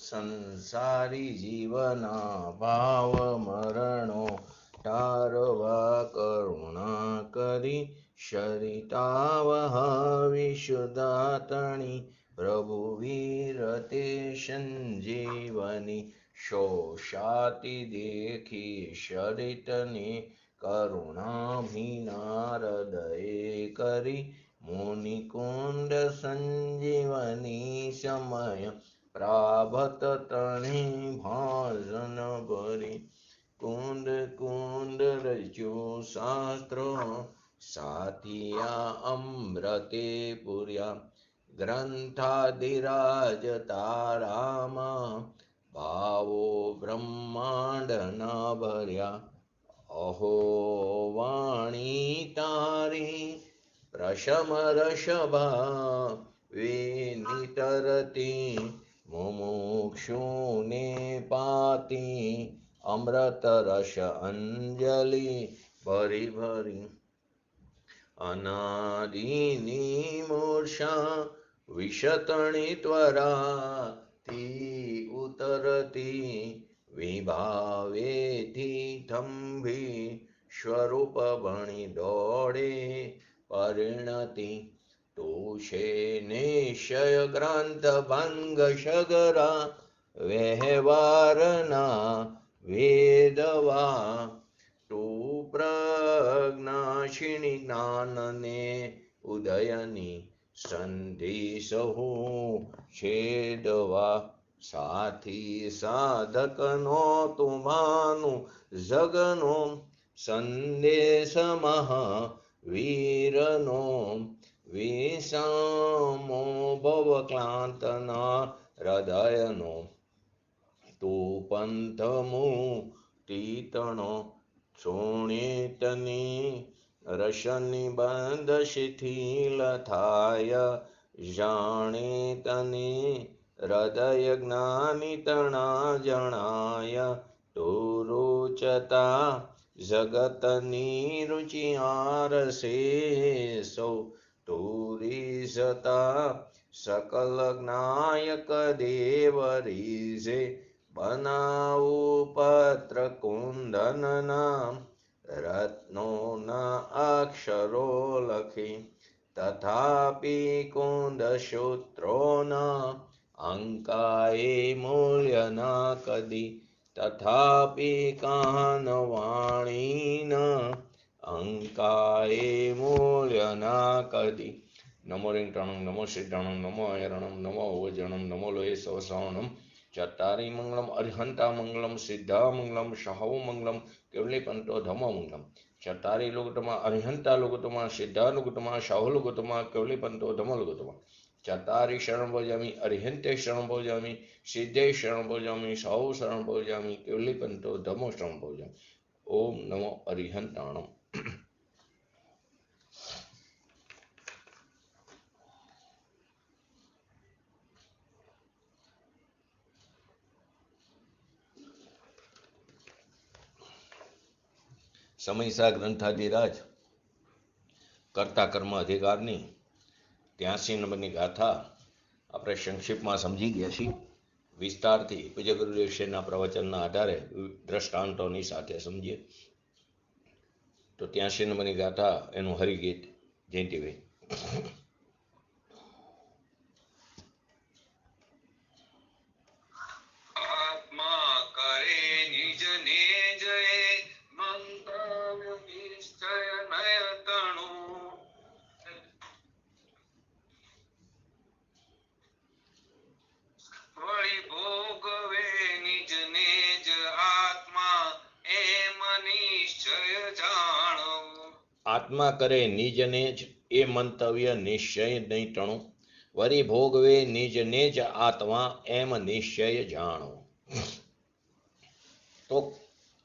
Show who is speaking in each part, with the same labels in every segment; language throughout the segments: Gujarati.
Speaker 1: સંસારી જીવના ભાવ મરણો ટારવા કરુણા કરી શરિતાવહ વિશુદાતણી પ્રભુ વીરતે સંજીવની શોષાતિ દેખી શરિતને કરુણાભીના હૃદયે કરી મુનિકુંડ સંજીવની સમય પ્રાભત તણી ભાજન ભરી કુંડ કુંડ રચ્યું શાસ્ત્ર સાથિયા અમૃતે પુર્યા ગ્રંથાધિરાજ તારામ ભાવો બ્રહ્માંડ ના ભર્યા અહો વાણી તારી પ્રશમ રષભા વિનિતરતી મુમુક્ષુને પાતી અમૃત રસ અંજલિ ભરી ભરી અનાદિની મૂર્છા વિષતણી ત્વરાથી ઉતરતી વિભાવેથી થંભી સ્વરૂપ ભણી દોડે પરિણતિ તોષે નિશ્ચય ગ્રંથ ભંગ સગરા વ્યવહારના વેદવા તું પ્રજ્ઞાશિણી જ્ઞાનને ઉદયની સંધિ સહુ છેદવા સાથી સાધકનો તુમાનું જગનો સંદેશ મહાવીરનો વિષમો ભવક્લાંતના હૃદયનો તું પંથમુ તીતણો શોણિતની રસની બંધ શિથિલ થાય જાણિતની હૃદય જ્ઞાની તણા જણાય તું રૂચતા જગતની રુચિ આરસે સૌ તુરીસતા સકલ જ્ઞાયક દેવ રીઝે બનાવું પત્ર કુંદનના રત્નોના અક્ષરો લખી તથાપિ કુંદ સૂત્રોના અંકાએ મૂલ્યના કદી તથાપિ કાનવાણીના અંકાએ મૂલ્યના કદી નમો રિંગટણમ નમો સિદ્ધાણમ નમો અયરણમ નમો ઓજણમ નમો લોહે સવસવણમ ચત્તારી મંગલમ અરિહંતા મંગલમ સિદ્ધા મંગલમ સહવ મંગલમ કેવલી પંતો ધમો મંગલમ ચત્તારી લુગતમાં અરિહંતા લુગતમાં સિદ્ધા લુગતમાં સહવ લુગતમાં કેવલી પંતો ધમો લુગતમાં ચત્તારી શરણ ભોજામી અરિહંતે શરણ ભોજામી સિદ્ધે શરણ ભોજામી સહવ શરણ ભોજામી કેવલી પંતો ધમો શરણ ભોજામી ઓમ નમો અરિહંતાણમ. સમયસા ગ્રંથાધિરાજ કર્તા કર્મ અધિકારની 83 નંબરની ગાથા આપણે સંક્ષિપ્તમાં સમજી ગયા છીએ. વિસ્તારથી પૂજ્ય ગુરુદેવ શ્રીના પ્રવચનના આધારે દ્રષ્ટાંતોની સાથે સમજીએ તો 83 નંબરની ગાથા એનું હરિગીત જયંતિભાઈ. આત્મા કરે નિજને જ એ મંતવ્ય નિશ્ચય નહીં ટણું વરી ભોગવે નિજને જ આત્મા એમ નિશ્ચય જાણો. તો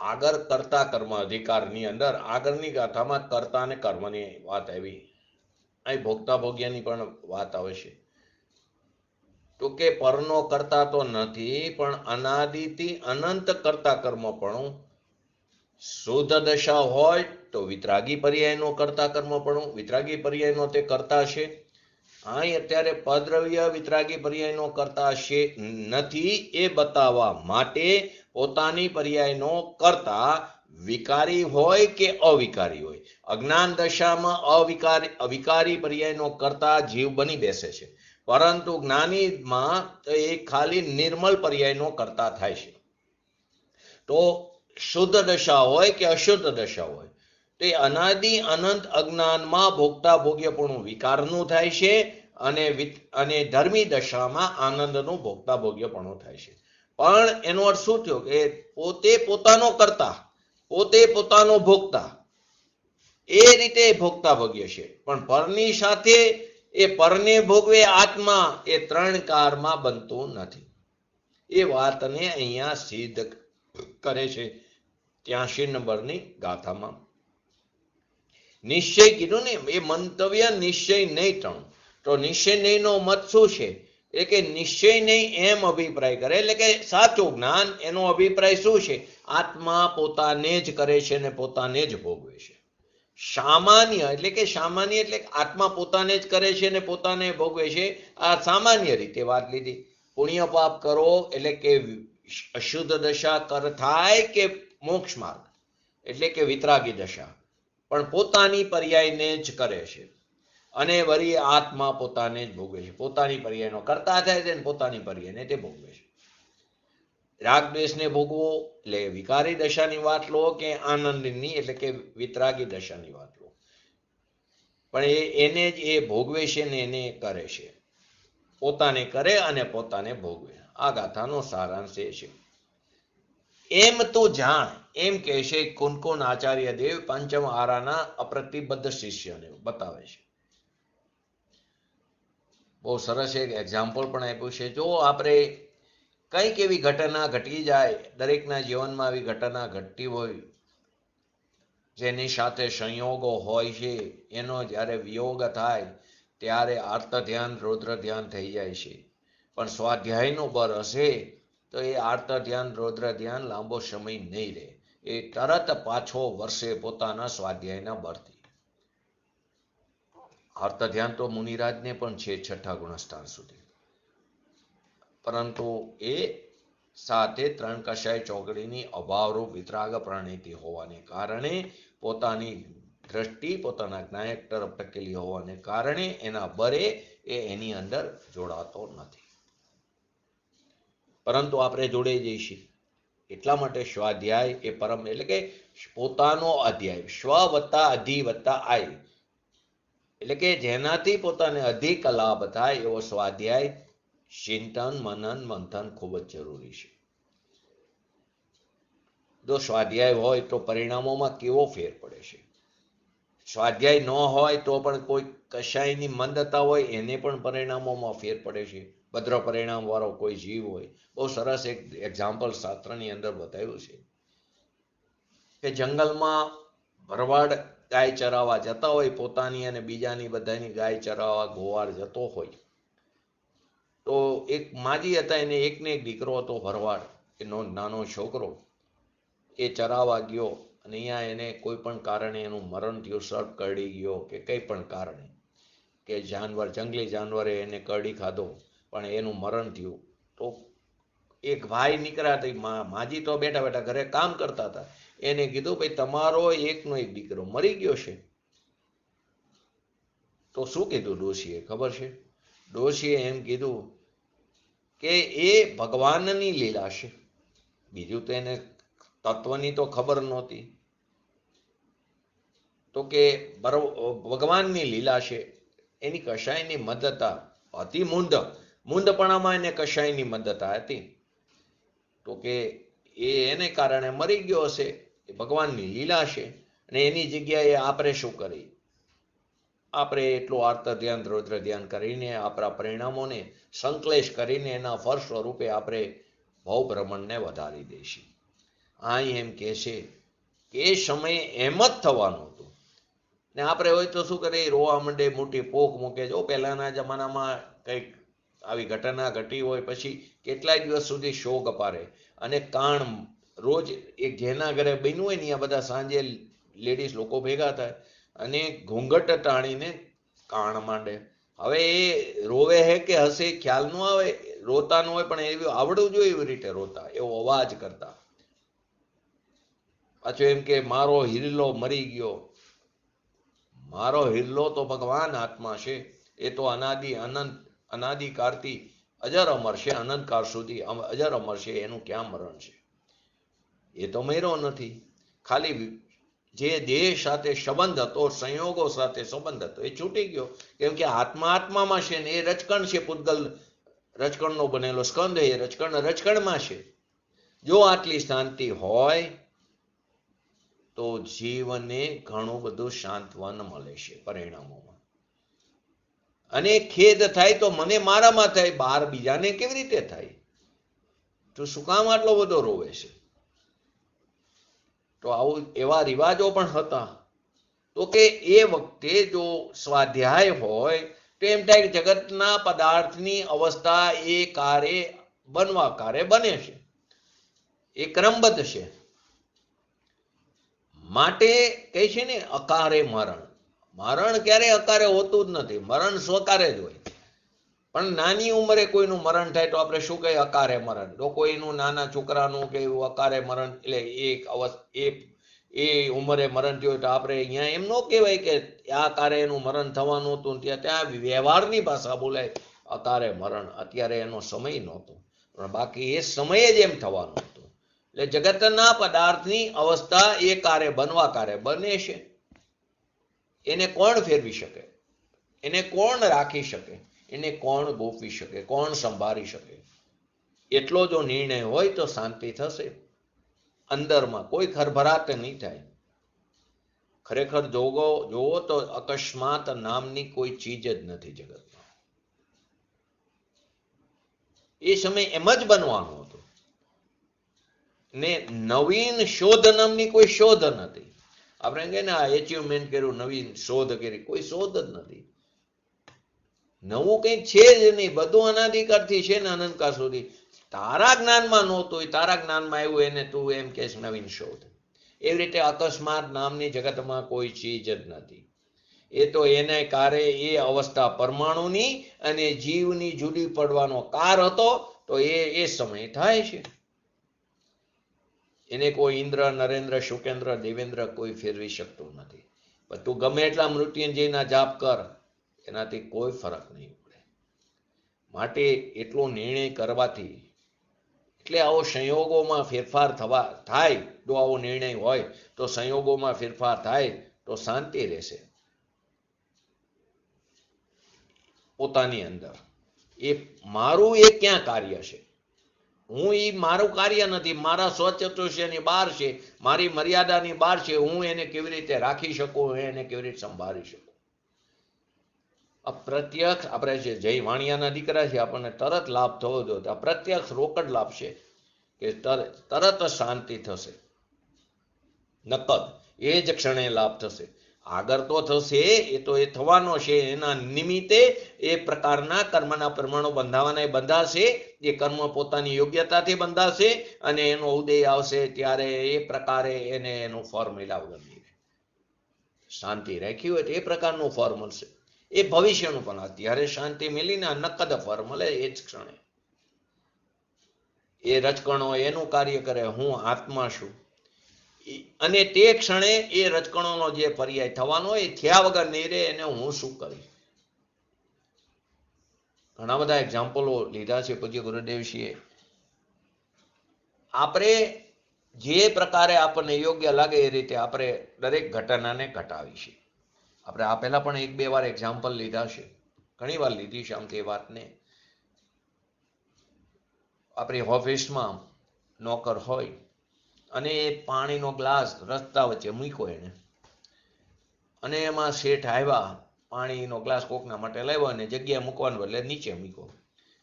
Speaker 1: આગળ કર્તા કર્મ અધિકારની અંદર આગળની ગાથામાં કર્તા અને કર્મની વાત આવી, અહીં ભોગતા ભોગ્યની પણ વાત આવે છે. તો કે પરનો કરતા તો નથી પણ અનાદિથી અનંત કરતા કર્મ પણ શુદ્ધ દશા હોય તો વિતરાગી પર્યાયનો કરતા કર્મ પણ વિતરાગી પર્યાયનો તે કરતા છે અહીં અત્યારે પદ્રવ્ય વિતરાગી પર્યાયનો કરતા છે નથી એ બતાવવા માટે પોતાની પર્યાયનો કરતા વિકારી હોય કે અવિકારી હોય. અજ્ઞાન દશામાં વિકારી પર્યાયનો કરતા જીવ બની બેસે છે, પરંતુ જ્ઞાનીમાં એ ખાલી નિર્મલ પર્યાયનો કરતા થાય છે. તો શુદ્ધ દશા હોય કે અશુદ્ધ દશા હોય, તે અનાદિ અનંત અજ્ઞાનમાં ભોગતા ભોગ્યપણું વિકારનું થાય છે, અને ધર્મી દશામાં આનંદનું ભોગતા ભોગ્યપણું થાય છે. પણ એનો અર્થ શું થયો કે પોતે પોતાનો કરતા, પોતે પોતાનો ભોગતા, એ રીતે ભોગતા ભોગ્ય છે. પણ પરની સાથે એ પરને ભોગવે આત્મા એ ત્રણ કારમાં બનતું નથી. એ વાતને અહીંયા સિદ્ધ કરે છે 83 નંબરની ગાથામાં. નિશ્ચય કીધું ને, એ મંતવ્ય નિશ્ચય નહીં ત્રણ. તો નિશ્ચય નહીં નો મત શું છે? એટલે કે નિશ્ચય નહીં એમ અભિપ્રાય કરે, એટલે કે સાચું જ્ઞાન એનો અભિપ્રાય શું છે? આત્મા પોતાને જ કરે છે ને પોતાને જ ભોગવે છે. સામાન્ય એટલે કે સામાન્ય એટલે આત્મા પોતાને જ કરે છે ને પોતાને ભોગવે છે. આ સામાન્ય રીતે વાત લીધી. પુણ્ય પાપ કરો એટલે કે અશુદ્ધ દશા થાય કે મોક્ષ માર્ગ એટલે કે વિતરાગી દશા, પણ પોતાની પર્યાયને જ કરે છે, અને વળી આત્મા પોતાને જ ભોગવે છે. પોતાની પર્યાયનો કરતા થાય છે ને પોતાની પર્યાયને તે ભોગવે છે. રાગ દ્વેષને ભોગવો એટલે વિકારી દશાની વાત લો કે આનંદની એટલે કે વિતરાગી દશાની વાત લો, પણ એને જ એ ભોગવે છે ને એને કરે છે. પોતાને કરે અને પોતાને ભોગવે. આ ગાથાનો સારાંશ એ છે. એમ તો જાણ એમ કહે છે કુનકુન આચાર્ય દેવ પંચમ આરાના અપ્રતિબદ્ધ શિષ્યને બતાવે છે. બહુ સરસ એક એક્ઝામ્પલ પણ આપ્યું છે. જો આપણે કંઈક એવી ઘટના ઘટી જાય, દરેકના જીવનમાં આવી ઘટના ઘટતી હોય, જેની સાથે સંયોગો હોય છે, એનો જ્યારે વિયોગ થાય ત્યારે આર્ત ધ્યાન રૌદ્ર ધ્યાન થઈ જાય છે. પણ સ્વાધ્યાયનો બર હશે તો એ આર્ત ધ્યાન રૌદ્ર ધ્યાન લાંબો સમય નહીં રહે. એ તરત પાછો વર્ષે પોતાના સ્વાધ્યાયના બરથી. આર્ત ધ્યાન તો મુનિરાજને પણ છે 6ઠા ગુણસ્થાન સુધી, પરંતુ એ સાથે 3 કષાય ચોકડીની અભાવરૂપ વિતરાગ પ્રણિતિ હોવાને કારણે, પોતાની દ્રષ્ટિ પોતાના જ્ઞાયક તરફ ટકેલી હોવાને કારણે એના બરે એ એની અંદર જોડાતો નથી. પરંતુ આપણે જોડે જઈશું એટલા માટે સ્વાધ્યાય એ પરમ એટલે કે પોતાનો અધ્યાય, સ્વ વત્તા અધિ વત્તા આય, એટલે કે જેનાથી પોતાને અધિક લાભ થાય એવો સ્વાધ્યાય, ચિંતન મનન મંથન ખૂબ જ જરૂરી છે. જો સ્વાધ્યાય હોય તો પરિણામોમાં કેવો ફેર પડે છે. સ્વાધ્યાય ન હોય તો પણ કોઈ કશાયની મંદતા હોય એને પણ પરિણામોમાં ફેર પડે છે. ભદ્ર પરિણામ વાળો કોઈ જીવ હોય. બહુ સરસ એક એક્ઝામ્પલ શાસ્ત્રની અંદર બતાવ્યું છે કે જંગલમાં ભરવાડ ગાય ચરાવવા જતા હોય, પોતાની અને બીજાની બધાની ગાય ચરાવવા ગોવાળ જતો હોય, તો એક માજી હતા, એને એકને એક દીકરો હતો ભરવાડ, એનો નાનો છોકરો. એ ચરાવવા ગયો અને અહીંયા એને કોઈ પણ કારણે એનું મરણ થયું, સર્પ કરડી ગયો કે કંઈ પણ કારણે, કે જાનવર જંગલી જાનવરે એને કરડી ખાધો પણ એનું મરણ થયું. તો એક ભાઈ નીકળ્યા હતા, માજી તો બેઠા બેઠા ઘરે કામ કરતા હતા. એને કીધું ભાઈ તમારો એકનો એક દીકરો મરી ગયો છે. તો શું કીધું ડોશીએ ખબર છે? ડોશીએ એમ કીધું કે એ ભગવાનની લીલા છે, બીજું તો એને તત્વની તો ખબર નહોતી. તો કે ભગવાનની લીલા છે, એની કશાયની મદદતા હતી. મૂંદપણામાં એને કશાયની મદદતા હતી. તો કે એને કારણે મરી ગયો હશે, એ ભગવાનની લીલા છે. અને એની જગ્યાએ આપણે શું કરી? આપણે એટલું આર્ત ધ્યાન રૌદ્ર ધ્યાન કરીને આપણા પરિણામોને સંશ્લેષ કરીને એના ફળ સ્વરૂપે આપણે ભવભ્રમણને વધારી દઈશું. અહીં એમ કહે છે કે એ સમયે એમ જ થવાનું હતું. ને આપણે હોય તો શું કરે? રોવા માંડે, મોટી પોક મૂકે. જો પહેલાના જમાનામાં કંઈક આવી ઘટના ઘટી હોય પછી કેટલાય દિવસ સુધી શોક અપારે. અને કાણ રોજ એક જેના ઘરે બન્યું હોય ને અહીંયા બધા સાંજે લેડીઝ લોકો ભેગા થાય અને ઘૂંઘટ ટાણીને કાણ માંડે. હવે એ રોવે હે કે હશે ખ્યાલ ન આવે, રોતા ન હોય પણ એવું આવડવું જોઈએ એવી રીતે રોતા, એવો અવાજ કરતા. પાછું એમ કે મારો હિરલો મરી ગયો. મારો હિરલો તો ભગવાન આત્મા છે, એ તો અનાદિ અનંત અનાદિકાળથી અજર અમર છે, અનંતકાળ સુધી અજર અમર છે, એનું ક્યાં મરણ છે? એ તો મર્યો નથી. ખાલી જે દેહ સાથે સંબંધ હતો, સંયોગો સાથે સંબંધ હતો, એ છૂટી ગયો. કેમ કે આત્મા આત્મામાં છે ને, એ રચકણ છે. પૂતગલ રચકણનો બનેલો સ્કંદ, એ રચકણ રચકણમાં છે. જો આટલી શાંતિ હોય તો જીવને ઘણું બધું શાંતવન મળે છે પરિણામોમાં. અને ખેદ થાય તો મને મારામાં થાય, બહાર બીજાને કેવી રીતે થાય? તો શું કામ આટલો બધો રોવે છે? તો આવું એવા રિવાજો પણ હતા. તો કે એ વખતે જો સ્વાધ્યાય હોય તો એમ થાય કે જગતના પદાર્થની અવસ્થા એ કારે બનવા કારે બને છે, એ ક્રમબદ્ધ છે. માટે કહે છે ને અકારે મરણ. મરણ ક્યારે અકારે હોતું જ નથી, મરણ સ્વકારે જ હોય. પણ નાની ઉંમરે કોઈનું મરણ થાય તો આપણે શું કહીએ? અકારે મરણ. તો કોઈનું નાના છોકરાનું કે એવું અકારે મરણ, એટલે એ ઉંમરે મરણ થયું હોય તો આપણે અહીંયા એમ ન કહેવાય કે આ કારે એનું મરણ થવાનું હતું. ત્યાં વ્યવહારની ભાષા બોલાય અકારે મરણ. અત્યારે એનો સમય નહોતો, પણ બાકી એ સમયે જ એમ થવાનું હતું. એટલે જગતના પદાર્થની અવસ્થા એ કારે બનવા કારે બને છે. એને કોણ ફેરવી શકે? એને કોણ રાખી શકે? એને કોણ ગોપવી શકે? કોણ સંભાળી શકે? એટલો જો નિર્ણય હોય તો શાંતિ થશે. અંદરમાં કોઈ ખરભરાટ નહીં થાય. ખરેખર જોવો તો અકસ્માત નામની કોઈ ચીજ જ નથી જગતમાં. એ સમય એમ જ બનવાનો હતો. ને નવીન શોધ નામની કોઈ શોધ નથી. આપણે કહીએ ને આ એચિવમેન્ટ કર્યું, નવીન શોધ કરી, કોઈ શોધ જ નથી. નવું કંઈ છે જ નહીં. બધું અનાદિકાળથી છે ને અનંતકાળ સુધી. તારા જ્ઞાનમાં નહોતું, તારા જ્ઞાનમાં આવ્યું એને તું એમ કે નવીન શોધ. એવી રીતે અકસ્માત નામની જગતમાં કોઈ ચીજ જ નથી. એ તો એને કારે એ અવસ્થા પરમાણુની અને જીવની જુદી પડવાનો કાર હતો, તો એ સમય થાય છે. એને કોઈ ઇન્દ્ર, નરેન્દ્ર, શુકેન્દ્ર, દેવેન્દ્ર કોઈ ફેરવી શકતું નથી. પણ તું ગમે એટલા મૃત્યુંજયના જાપ કર, એનાથી કોઈ ફરક નહીં પડે. માટે એટલો નિર્ણય કરવાથી, એટલે આવો સંયોગોમાં ફેરફાર થાય. જો આવો નિર્ણય હોય તો સંયોગોમાં ફેરફાર થાય તો શાંતિ રહેશે પોતાની અંદર. એ મારું એ ક્યાં કાર્ય છે? હું એ મારું કાર્ય નથી. મારા સ્વચતુષ્યની બહાર છે, મારી મર્યાદાની બહાર છે. હું એને કેવી રીતે રાખી શકું, એને કેવી રીતે સંભાળી શકું? અપ્રત્યક્ષ આપણે જે જય વાણિયાના દીકરા છે, આપણને તરત લાભ થવો જોઈએ. અપ્રત્યક્ષ રોકડ લાભ છે કે તરત શાંતિ થશે. નકદ એ જ ક્ષણે લાભ થશે. આગળ તો થશે, એ તો એ થવાનો છે. એના નિમિત્તે એ પ્રકારના કર્મના પ્રમાણો બંધાવાના બંધાશે. એ કર્મ પોતાની યોગ્યતાથી બંધાશે અને એનો ઉદય આવશે ત્યારે એ પ્રકારે એને એનું ફળ મળ્યા વગર નહીં. શાંતિ રાખી હોય તો એ પ્રકારનું ફળ મળશે. એ ભવિષ્યનું પણ અત્યારે શાંતિ મેળીને નકદ ફળ મળે એ જ ક્ષણે. એ રચકણો એનું કાર્ય કરે, હું આત્મા છું. અને તે ક્ષણે એ રચકણોનો જે પર્યાય થવાનો એ થયા વગર નહીં રહે. એને હું શું કરીશ? ઘણા બધા એક્ઝામ્પલો લીધા છે પૂજ્ય ગુરુદેવશ્રીએ. આપણે જે પ્રકારે આપણને યોગ્ય લાગે એ રીતે આપણે દરેક ઘટનાને ઘટાવી છે. આપણે આ પહેલા પણ 1-2 વાર એક્ઝામ્પલ લીધા છે, ઘણી વાર લીધી છે. આમ તે વાતને આપણી ઓફિસમાં નોકર હોય અને એ પાણીનો ગ્લાસ રસ્તા વચ્ચે મૂક્યો એને, અને એમાં શેઠ આવ્યા, પાણીનો ગ્લાસ કોકના માટે લાવ્યો અને જગ્યાએ મૂકવાનું એટલે નીચે મૂક્યો.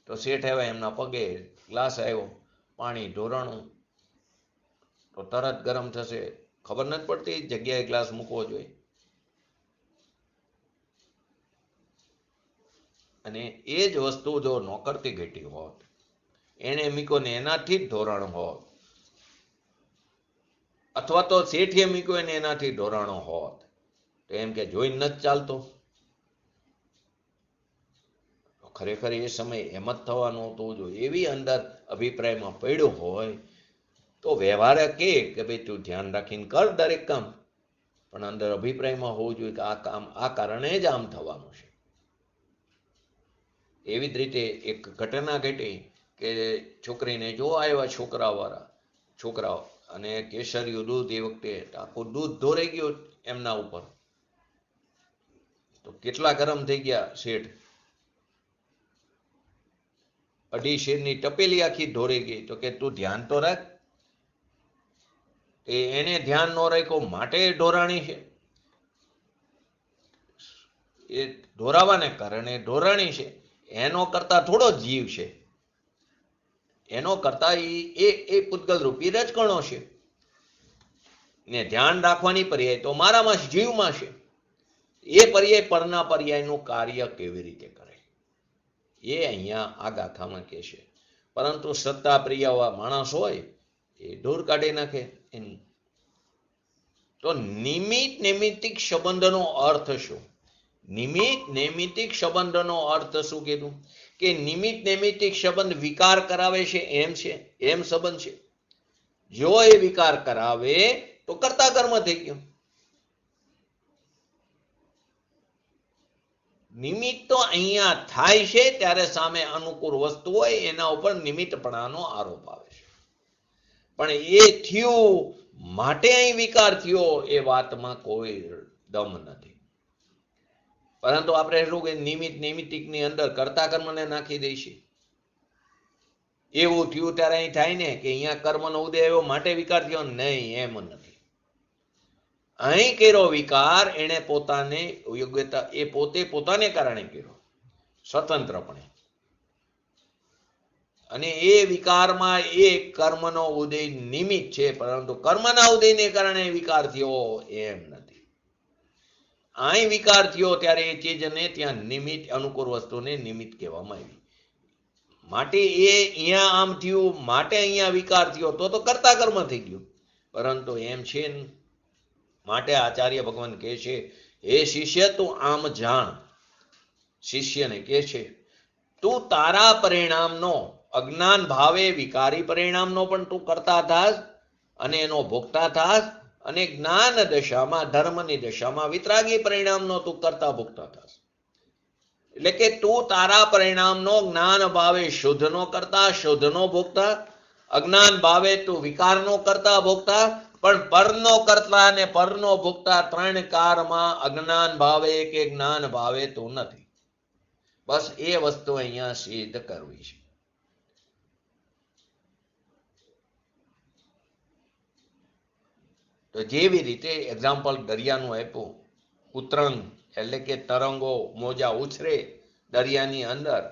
Speaker 1: તો શેઠ આવ્યા, એમના પગે ગ્લાસ આવ્યો, પાણી ઢોરાણું, તો તરત ગરમ થશે. ખબર નથી પડતી જગ્યાએ ગ્લાસ મૂકવો જોઈએ. અને એ જ વસ્તુ જો નોકરથી ઘટી હોત, એને મૂક્યો ને એનાથી જ ધોરણ હોત, અથવા તો શેઠે મૂક્યો ને એનાથી ધોરણો હોત, તો એમ કે જોઈને નથી ચાલતો. ખરેખર એ સમય એમ જ થવાનું હતું. જો એવી અંદર અભિપ્રાયમાં પડ્યો હોય તો વ્યવહારે કે ભાઈ તું ધ્યાન રાખીને કર દરેક કામ, પણ અંદર અભિપ્રાયમાં હોવું જોઈએ કે આ કામ આ કારણે જ આમ થવાનું છે. એવી જ રીતે એક ઘટના ઘટી કે છોકરીને જો આવ્યા છોકરાઓ અને કેસરિયું દૂધ, એ વખતે આખું દૂધ ઢોરાઈ ગયું એમના ઉપર. તો કેટલા ગરમ થઈ ગયા શેઠ. 2.5 શેરની ટપેલી આખી ઢોરાઈ ગઈ. તો કે તું ધ્યાન તો રાખ. એને ધ્યાન ન રાખ્યું માટે ઢોરાણી છે, એ ઢોરાવાને કારણે ઢોરાણી છે. એનો કરતા થોડો જીવ છે, એનો કરતા એ પૂતગલ રૂપી રજકણો છે ને ધ્યાન રાખવાની પર્યાય તો મારામાં જીવમાં છે. એ પર્યાય પરના પર્યાયનું કાર્ય કેવી રીતે કરે એ અહીંયા આ ગાથામાં કહે છે. પરંતુ સત્તા પ્રિય માણસ હોય એ ઢોર કાઢી નાખે એની. તો નિમિત્ત નૈમિત્તિક સંબંધનો અર્થ શું? નિમિત્ત નૈમિત્તિક સંબંધનો અર્થ શું કીધું? કે નિમિત્ત નૈમિત્તિક સંબંધ વિકાર કરાવે છે એમ છે, એમ સંબંધ છે. જો એ વિકાર કરાવે તો કર્તા કર્મ થઈ ગયું. નિમિત્ત તો અહીંયા થાય છે ત્યારે સામે અનુકૂળ વસ્તુ હોય એના ઉપર નિમિત્તપણાનો આરોપ આવે છે, પણ એ થયું માટે અહીં વિકાર થયો એ વાતમાં કોઈ દમ નથી. પરંતુ આપણે શું કે નિમિત્ત નૈમિત્તિકની અંદર કર્તા કર્મને નાખી દઈશું. એવું થયું ત્યારે અહીં થાય ને કે અહીંયા કર્મનો ઉદય આવ્યો માટે વિકાર થયો, નહીં, એમ નથી. અહીં કર્યો વિકાર એને પોતાને યોગ્યતા, એ પોતાને કારણે કર્યો સ્વતંત્રપણે, અને એ વિકારમાં એ કર્મનો ઉદય નિમિત્ત છે, પરંતુ કર્મના ઉદયને કારણે વિકાર થયો એમ નથી. અહીં વિકાર થયો ત્યારે એ ચીજને ત્યાં નિમિત્ત, અનુકૂળ વસ્તુને નિમિત્ત કહેવામાં આવી. માટે એ અહીંયા આમ થયું માટે અહીંયા વિકાર થયો તો કર્તા કર્મ થઈ ગયું, પરંતુ એમ છે. માટે આચાર્ય ભગવાન કહે છે, હે શિષ્ય તું આમ જાણ. શિષ્યને કહે છે તું તારા પરિણામનો અજ્ઞાન ભાવે વિકારી પરિણામનો પણ તું કરતા થાસ અને એનો ભોગતા થાસ, અને જ્ઞાન દશામાં, ધર્મની દશામાં વિતરાગી પરિણામનો તું કરતા ભોગતા થાસ. એટલે કે તું તારા પરિણામનો જ્ઞાન ભાવે શુદ્ધનો કરતા, શુદ્ધનો ભોગતા, અજ્ઞાન ભાવે તું વિકારનો કરતા ભોગતા, પણ પરનો કરતા અને પરનો ભોગતા ત્રણ કારમાં અજ્ઞાન ભાવે કે જ્ઞાન ભાવે તું નથી. બસ એ વસ્તુ અહીંયા સિદ્ધ કરવી છે. તો જેવી રીતે એક્ઝામ્પલ દરિયાનું આપ્યું, ઉતરંગ એટલે કે તરંગો મોજા ઉછરે દરિયાની અંદર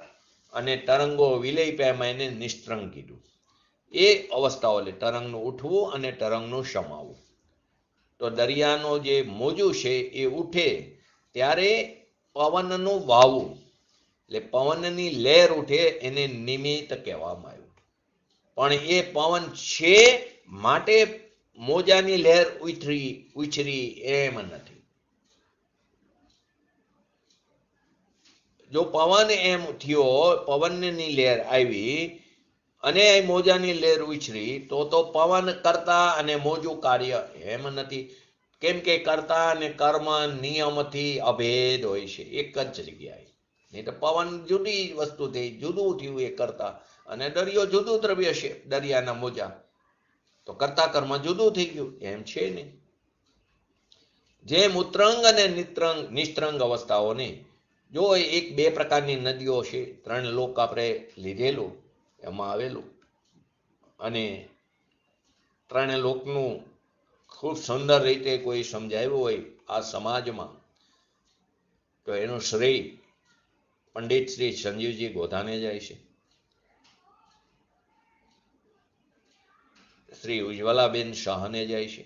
Speaker 1: અને તરંગો વિલય પામ્યા, એને નિસ્તરંગ કીધું. એ અવસ્થાઓ એટલે તરંગનું ઉઠવું અને તરંગનું શમાવવું. તો દરિયાનો જે મોજું છે એ ઉઠે ત્યારે પવનનું વાવું, એટલે પવનની લહેર ઉઠે એને નિમિત્ત કહેવામાં આવ્યું. પણ એ પવન છે માટે મોજાની લહેર ઉછરી એમ નથી. જો પવન એમ થયો, પવનની લહેર આવી અને મોજાની લહેર ઉછરી, તો પવન કરતા અને મોજું કાર્ય એમ નથી. કેમ કે કરતા અને કર્મ નિયમથી અભેદ હોય છે એક જ જગ્યાએ. નહીં તો પવન જુદી વસ્તુ થઈ, જુદું થયું એ કરતા, અને દરિયો જુદું દ્રવ્ય છે દરિયાના મોજા, તો કરતા કર્મ જુદું થઈ ગયું, એમ છે ને. જેમ ઉત્તરંગ અને નિસ્તરંગ અવસ્થાઓને જો એક બે પ્રકારની નદીઓ છે, 3 લોક આપણે લીધેલું એમાં આવેલું, અને 3 લોકનું ખૂબ સુંદર રીતે કોઈ સમજાવ્યું હોય આ સમાજમાં, તો એનું શ્રેય પંડિત શ્રી સંજીવજી ગોધાને જાય છે. શ્રી ઉજ્જવલાબેન શાહને જાય છે.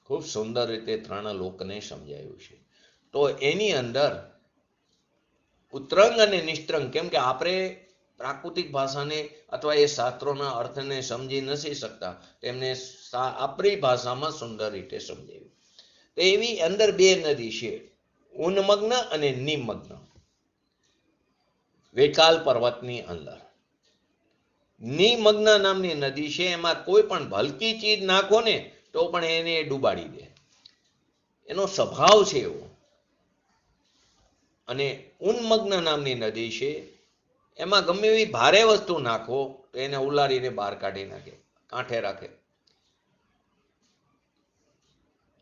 Speaker 1: ખૂબ સુંદર રીતે 3 લોકને સમજાયું છે. તો એની અંદર ઉત્તરંગ અને નિસ્તરંગ, કેમ કે આપણે પ્રાકૃતિક ભાષાને અથવા એ શાસ્ત્રોના અર્થને સમજી નથી શકતા, તેમને આપણી ભાષામાં સુંદર રીતે સમજાવ્યું. તો એવી અંદર 2 નદી છે, ઉન્મગ્ન અને નિમગ્ન. વેકાલ પર્વતની અંદર નિમગ્ન નામની નદી છે. એમાં કોઈ પણ હલકી ચીજ નાખો ને તો પણ એને ડૂબાડી દે, એનો સ્વભાવ છે એવો. અને ઉન્મગ્ન નામની નદી છે, એમાં ગમે એવી ભારે વસ્તુ નાખો તો એને ઉલારીને બહાર કાઢી નાખે, કાંઠે રાખે.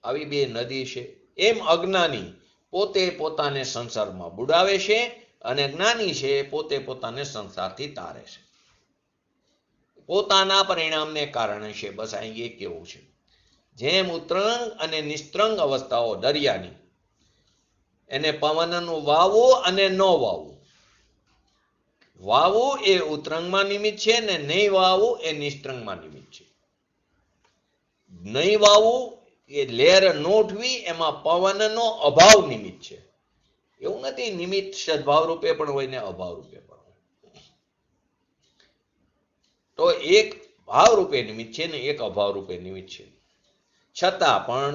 Speaker 1: આવી બે નદી છે. એમ અજ્ઞાની પોતે પોતાને સંસારમાં બુડાવે છે અને જ્ઞાની છે પોતે પોતાને સંસારથી તારે છે. પોતાના પરિણામને કારણે છે. બસ અહીં એ કેવું છે. જેમ ઉત્તરંગ અને નિસ્ત્રંગ અવસ્થાઓ દરિયાની, એને પવનનું વાવવું અને ન વાવવું. વાવવું એ ઉત્તરંગમાં નિમિત્ત છે ને નહીં વાવવું એ નિસ્ત્રંગમાં નિમિત્ત છે. નહીં વાવવું એ લહેર ન ઉઠવી એમાં પવનનો અભાવ નિમિત્ત છે. એવું નથી નિમિત્ત સદભાવ રૂપે પણ હોય ને અભાવ રૂપે પણ હોય. તો એક ભાવ રૂપે નિમિત્ત છે ને એક અભાવ રૂપે નિમિત્ત છે. છતાં પણ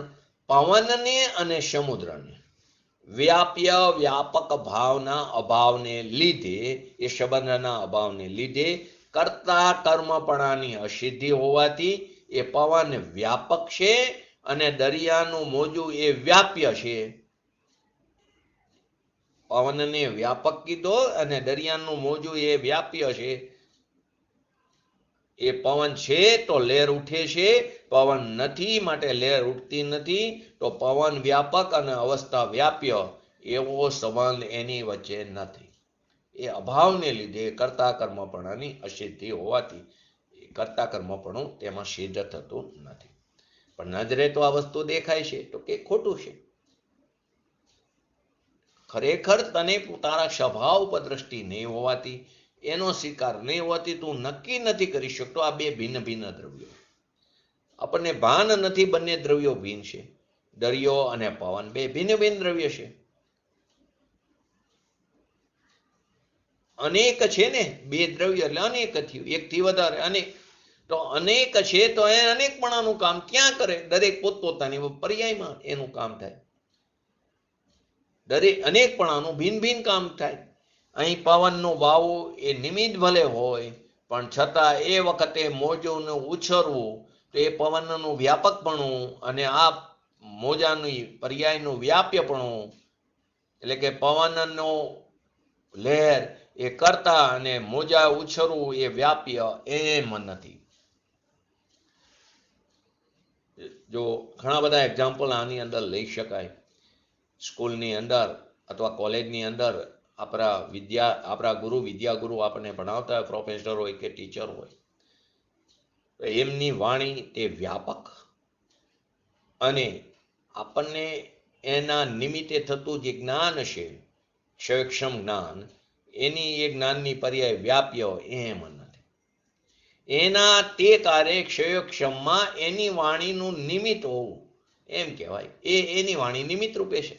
Speaker 1: પવનને અને સમુદ્રને વ્યાપ્ય વ્યાપક ભાવના અભાવને લીધે, એ સંબંધના અભાવને લીધે કર્તા કર્મપણાની અસિદ્ધિ હોવાથી એ પવન વ્યાપક છે અને દરિયાનું મોજું એ વ્યાપ્ય છે. પવનને વ્યાપક કીધો અને દરિયાનું મોજું એ વ્યાપ્ય છે. એ પવન છે તો લહેર ઉઠે છે, પવન નથી માટે લહેર ઉઠતી નથી. તો પવન વ્યાપક અને અવસ્થા વ્યાપ્ય એવો સંબંધ એની વચ્ચે નથી. એ અભાવને લીધે કર્તા કર્મપણાની અસિદ્ધિ હોવાથી કર્તા કર્મપણું તેમાં સિદ્ધ થતું નથી. પણ નજરે તો આ વસ્તુ દેખાય છે તો કે ખોટું છે. ખરેખર તને તારા સ્વભાવ પર દ્રષ્ટિ નહીં હોવાથી, એનો સ્વીકાર નહીં હોવાથી તું નક્કી નથી કરી શકતો આ બે ભિન્ન ભિન્ન દ્રવ્યો. આપણને ભાન નથી બંને દ્રવ્યો ભિન્ન છે. દરિયો અને પવન બે ભિન્ન ભિન્ન દ્રવ્ય છે. અનેક છે ને, બે દ્રવ્ય એટલે અનેક થયું, એકથી વધારે અનેક. તો અનેક છે તો એ અનેકપણાનું કામ ક્યાં કરે? દરેક પોતપોતાની પર્યાયમાં એનું કામ થાય. દરેક અનેકપણાનું ભિન્ન ભિન્ન કામ થાય. અહીં પવનનું વાવું એ નિમિત્ત ભલે હોય પણ છતાં એ વખતે મોજોનું ઉછરવું તો એ પવનનું વ્યાપકપણું અને આ મોજાની પર્યાયનું વ્યાપ્યપણું, એટલે કે પવનનો લહેર એ કરતા અને મોજા ઉછરવું એ વ્યાપ્ય એમ નથી. જો ઘણા બધા એક્ઝામ્પલ આની અંદર લઈ શકાય. સ્કૂલની અંદર અથવા કોલેજની અંદર આપણા ગુરુ, વિદ્યાગુરુ આપણને ભણાવતા હોય, પ્રોફેસર હોય કે ટીચર હોય, તો એમની વાણી તે વ્યાપક અને આપણને એના નિમિત્તે થતું જે જ્ઞાન છે, સક્ષમ જ્ઞાન, એની એ જ્ઞાનની પર્યાય વ્યાપ્ય એમ નથી. એના તે કાર્ય ક્ષયક્ષમમાં એની વાણીનું નિમિત્ત હોવું એમ કહેવાય. એની વાણી નિમિત્ત રૂપે છે.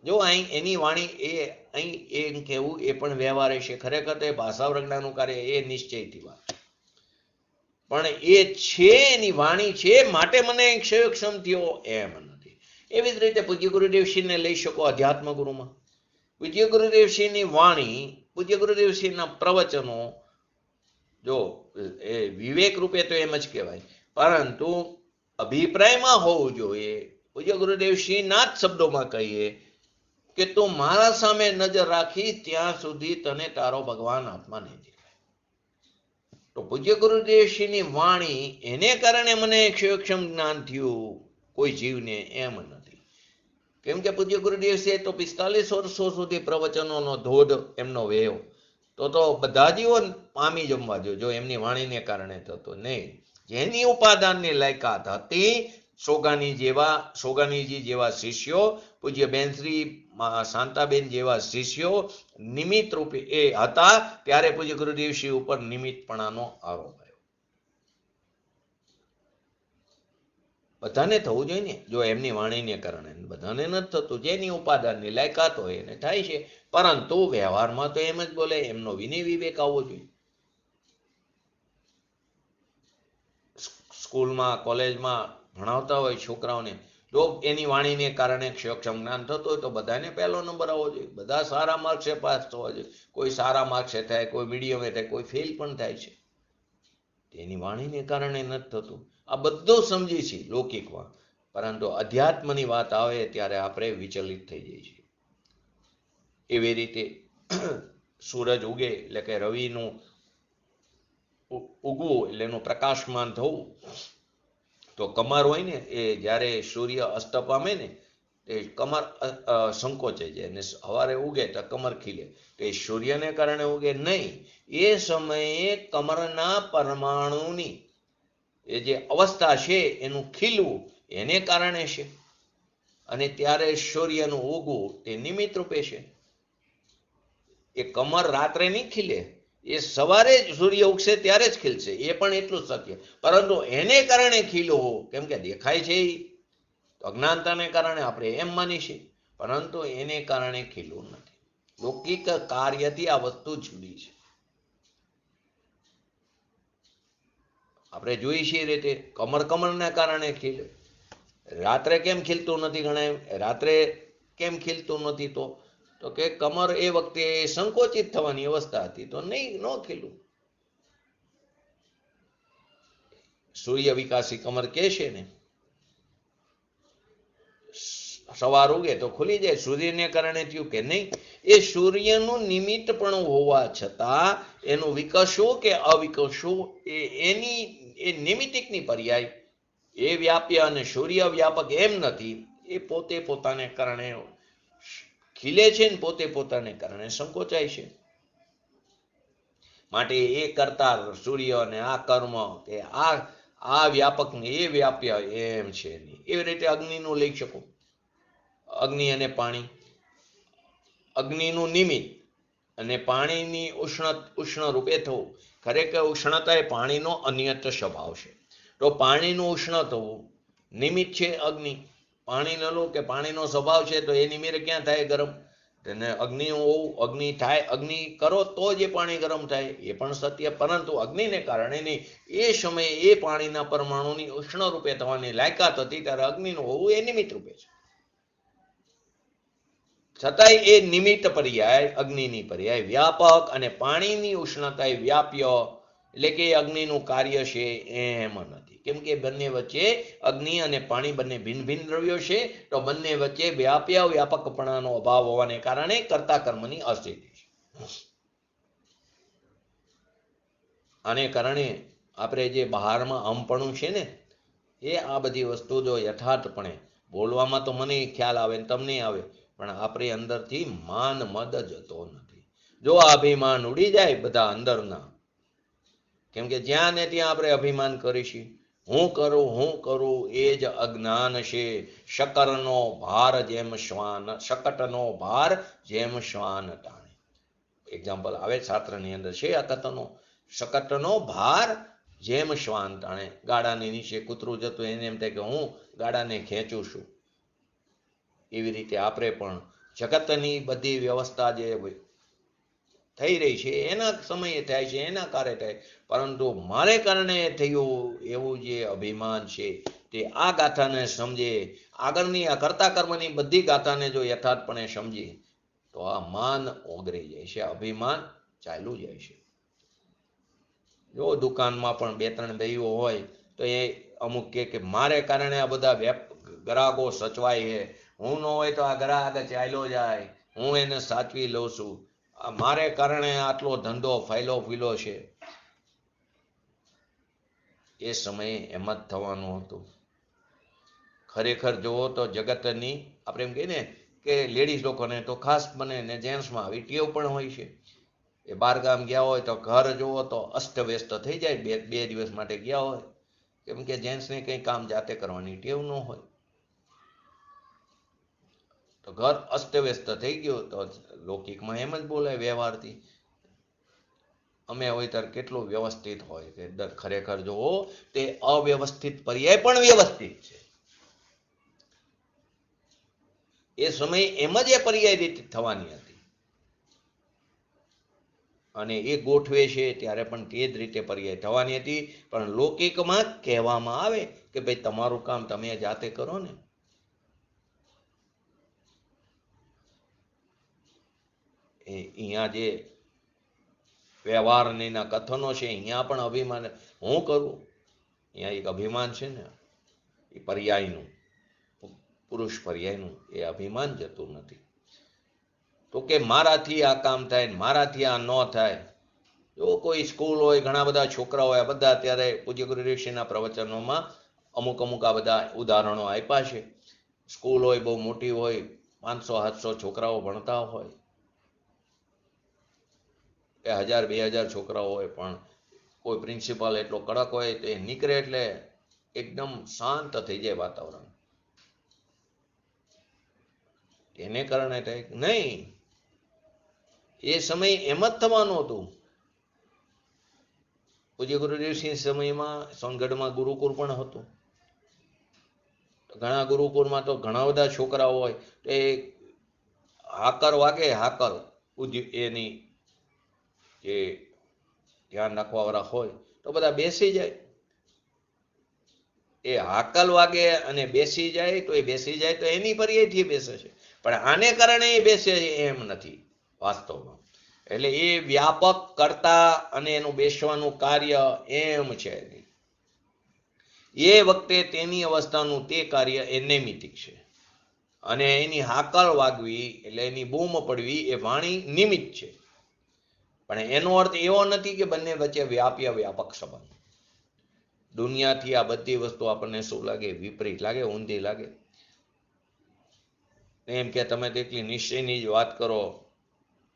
Speaker 1: જો અહીં એની વાણી એ અહીં એમ કહેવું એ પણ વ્યવહારે છે. ખરેખર તો એ ભાષા પ્રજ્ઞાનું કાર્ય એ નિશ્ચયથી વાત છે. પણ એ છે, એની વાણી છે માટે મને ક્ષયક્ષમ થયો એમ નથી. એવી જ રીતે પૂજ્ય ગુરુદેવસિંહને લઈ શકો અધ્યાત્મ ગુરુમાં. પૂજ્ય ગુરુદેવસિંહની વાણી, પૂજ્ય ગુરુદેવસિંહના પ્રવચનો જો એ વિવેક રૂપે તો એમ જ કહેવાય, પરંતુ અભિપ્રાયમાં હોવું જોઈએ. પૂજ્ય ગુરુદેવસિંહના જ શબ્દોમાં કહીએ કે તું મારા સામે નજર રાખી ત્યાં સુધી તને તારો ભગવાન આત્મા નહીં દેખાય. તો પૂજ્ય ગુરુદેવસિંહની વાણી એને કારણે મને ક્ષયક્ષમ જ્ઞાન થયું, કોઈ જીવને એમ નથી. કેમ કે પૂજ્ય ગુરુદેવસિંહે તો 45 વર્ષો સુધી પ્રવચનોનો ધોધ એમનો વેયો, તો બધા જીવો પામી જમવા જો એમની વાણીને કારણે થતો નહીં. જેની ઉપાદાનની લાયકાત હતી, સોગાનીજી જેવા શિષ્યો, પૂજ્ય બેનશ્રી શાંતાબેન જેવા શિષ્યો નિમિત્ત રૂપે એ હતા, ત્યારે પૂજ્ય ગુરુદેવસિંહ ઉપર નિમિત્તપણાનો આરોપ આવ્યો. બધાને થવું જોઈએ ને, જો એમની વાણીને કારણે. બધાને નથી થતું. જેની ઉપાદાનની લાયકાત હોય એને થાય છે, પરંતુ વ્યવહારમાં તો એમ જ બોલે. એમનો વિનય વિવેક આવવો જોઈએ. સ્કૂલમાં, કોલેજમાં ભણાવતા હોય છોકરાઓને, જો એની વાણીને કારણે સક્ષમ જ્ઞાન થતું હોય તો બધાને પહેલો નંબર આવવો જોઈએ, બધા સારા માર્ક્સે પાસ થવા જોઈએ. કોઈ સારા માર્ક્સે થાય, કોઈ મીડિયમે થાય, કોઈ ફેલ પણ થાય છે. એની વાણીને કારણે નથી થતું. આ બધું સમજી છીએ લૌકિકમાં, પરંતુ અધ્યાત્મની વાત આવે ત્યારે આપણે વિચલિત થઈ જઈએ છીએ. એવી રીતે સૂરજ ઉગે એટલે કે રવિનું ઉગવું એટલે એનું પ્રકાશમાન થવું. તો કમર હોય ને એ જ્યારે સૂર્ય અસ્ત પામે ને એ કમર સંકોચે છે અને સવારે ઉગે તો કમર ખીલે. તો એ સૂર્યને કારણે ઉગે નહીં, એ સમયે કમરના પરમાણુની એ જે અવસ્થા છે એનું ખીલવું એને કારણે છે. અને ત્યારે સૂર્યનું ઉગવું તે નિમિત્ત રૂપે છે. એ કમર રાત્રે નહીં ખીલે, એ સવારે જ સૂર્ય ઉગશે ત્યારે જ ખીલશે, એ પણ એટલું જ સત્ય. પરંતુ એને કારણે ખીલવું, કેમ કે દેખાય છે અજ્ઞાનતાને કારણે આપણે એમ માની છીએ, પરંતુ એને કારણે ખીલવું નથી. લૌકિક કાર્યથી આ વસ્તુ જુદી છે. આપણે જોઈ છીએ રીતે કમરના કારણે ખીલે. રાત્રે કેમ ખીલતું નથી? ગણાય રાત્રે કેમ ખીલતું નથી? તો કે કમર એ વખતે સંકોચિત થવાની અવસ્થા હતી, તો નહીં ન ખીલું. સૂર્ય વિકાસી કમર કે છે ને, સવાર ઉગે તો ખુલી જાય. સૂર્યને કારણે થયું કે નહીં? એ સૂર્યનું નિમિત્ત પણ હોવા છતાં એનું વિકસવું કે અવિકસવું એની એ નિમિત્તિકની પર્યાય. એ વ્યાપ્ય અને સૂર્ય વ્યાપક એમ નથી. એ પોતે પોતાને કારણે ખીલે છે ને પોતે પોતાને કારણે સંકોચાય છે. માટે એ કરતા સૂર્ય અને આ કર્મ કે આ વ્યાપક ને એ વ્યાપ્ય એમ છે નહીં. એવી રીતે અગ્નિનું લઈ શકો. અગ્નિ અને પાણી, અગ્નિનું નિમિત્ત અને પાણીની ઉષ્ણ રૂપે થવું. ખરેખર ઉષ્ણતા એ પાણીનો અન્યત્ર સ્વભાવ છે. તો પાણીનું ઉષ્ણ થવું નિમિત્ત છે અગ્નિ. પાણી ન લો કે પાણીનો સ્વભાવ છે તો એ નિમિત્ત ક્યાં થાય? ગરમ. અને અગ્નિ હોવું, અગ્નિ થાય, અગ્નિ કરો તો જ એ પાણી ગરમ થાય, એ પણ સત્ય. પરંતુ અગ્નિને કારણે નહીં. એ સમયે એ પાણીના પરમાણુની ઉષ્ણ રૂપે થવાની લાયકાત હતી, ત્યારે અગ્નિનું હોવું એ નિમિત્ત રૂપે છે. છતાંય એ નિમિત્ત પર્યાય અગ્નિની પર્યાય વ્યાપક અને પાણીની ઉષ્ણતા એ વ્યાપ્ય, એટલે કે અગ્નિનું કાર્ય છે એમ નથી. કેમ કે બંને વચ્ચે અગ્નિ અને પાણી બંને ભિન્ન ભિન્ન દ્રવ્યો છે. તો બંને વચ્ચે વ્યાપકપણાનો અભાવ હોવાને કારણે કર્તા કર્મની અસ્થિતિ છે. આને કારણે આપણે જે બહારમાં અમપણું છે ને, એ આ બધી વસ્તુ જો યથાર્થપણે બોલવામાં તો મને ખ્યાલ આવે ને તમને આવે, પણ આપણી અંદરથી માન મદ જતો નથી. જો આ અભિમાન ઉડી જાય બધા અંદરના, કેમ કે જ્યાં ને ત્યાં આપણે અભિમાન કરીશું, હું કરું એ જ અજ્ઞાન છે. શકટનો ભાર જેમ શ્વાન ટાણે. એક્ઝામ્પલ આવે શાસ્ત્રની અંદર છે આ કથનો. શકટનો ભાર જેમ શ્વાન ટાણે. ગાડાની નીચે કૂતરું જતું એને એમ થાય કે હું ગાડાને ખેંચું છું. એવી રીતે આપણે પણ જગતની બધી વ્યવસ્થા જે થઈ રહી છે એના સમયે થાય છે, એના કારણે થાય. પરંતુ મારે કારણે થયું એવું જે અભિમાન છે તે આ ગાથાને સમજે, આગળની આ કર્તા કર્મની બધી ગાથાને જો યથાર્થપણે સમજીએ તો આ માન ઓગળી જાય છે, અભિમાન ચાલ્યું જાય છે. જો દુકાનમાં પણ 2-3 ભાઈઓ હોય તો એ અમુક કે મારે કારણે આ બધા ગ્રાહકો સચવાય છે, હું ન હોય તો આ ગ્રાહક ચાલ્યો જાય, હું એને સાચવી લઉં છું, મારે કારણે આટલો ધંધો ફાયલો છે. એ સમયે એમ જ થવાનું હતું. ખરેખર જુઓ તો જગતની આપણે એમ કહીએ ને કે લેડીઝ લોકોને તો ખાસ બને ને જેન્ટ્સમાં આવી ટેવ પણ હોય છે. એ બહાર ગામ ગયા હોય તો ઘર જુઓ તો અસ્તવ્યસ્ત થઈ જાય. 2 દિવસ માટે ગયા હોય, કેમ કે જેન્ટ્સને કંઈ કામ જાતે કરવાની ટેવ ન હોય, તો ઘર અસ્તવ્યસ્ત થઈ ગયું. તો લૌકિકમાં એમ જ બોલાય વ્યવહારથી. અમે હોય ત્યારે કેટલું વ્યવસ્થિત હોય કે ખરેખર જુઓ તે અવ્યવસ્થિત પર્યાય પણ વ્યવસ્થિત છે. એ સમયે એમ જ એ પર્યાય રીતે થવાની હતી અને એ ગોઠવે છે ત્યારે પણ તે જ રીતે પર્યાય થવાની હતી. પણ લૌકિકમાં કહેવામાં આવે કે ભાઈ તમારું કામ તમે જાતે કરો ને. અહીંયા જે વ્યવહારના કથનો છે અહીંયા પણ અભિમાન હું કરું, અહીંયા એક અભિમાન છે ને એ પર્યાયનું, પુરુષ પર્યાયનું, એ અભિમાન જતું નથી. તો કે મારાથી આ કામ થાય ને મારાથી આ ન થાય. જો કોઈ સ્કૂલ હોય, ઘણા બધા છોકરા હોય, આ બધા અત્યારે પૂજ્ય ગુરુ ઋષિના પ્રવચનોમાં અમુક આ બધા ઉદાહરણો આપ્યા છે. સ્કૂલ હોય બહુ મોટી હોય, 500-700 છોકરાઓ ભણતા હોય, 1000-2000 છોકરાઓ હોય, પણ કોઈ પ્રિન્સિપાલ એટલો કડક હોય તો એ નીકળે એટલે એકદમ શાંત થઈ જાય વાતાવરણ. એને કારણે નહીં, એ સમય એમ જ થવાનું હતું. પૂજ્ય ગુરુ ઋષિ સમયમાં સોનગઢમાં ગુરુકુળ પણ હતું. ઘણા ગુરુકુળમાં તો ઘણા બધા છોકરાઓ હોય, એ હાકર વાગે, હાકર એની જે ધ્યાન રાખવા વાળા હોય તો બધા બેસી જાય. એ હાકલ વાગે અને બેસી જાય તો એ બેસી જાય તો એની પર્યાયથી બેસે છે, પણ આને કારણે એ બેસે એમ નથી વાસ્તવમાં. એટલે એ વ્યાપક કરતા અને એનું બેસવાનું કાર્ય એમ છે. એ વખતે તેની અવસ્થાનું તે કાર્ય એ નૈમિતિક છે, અને એની હાકલ વાગવી એટલે એની બૂમ પડવી એ વાણી નિમિત્ત છે. પણ એનો અર્થ એવો નથી કે બંને વચ્ચે વ્યાપક સંબંધ. દુનિયાથી આ બધી વસ્તુ આપણને શું લાગે? વિપરીત લાગે, ઊંધી લાગે. એમ કે તમે તેટલી નિશ્ચયની જ વાત કરો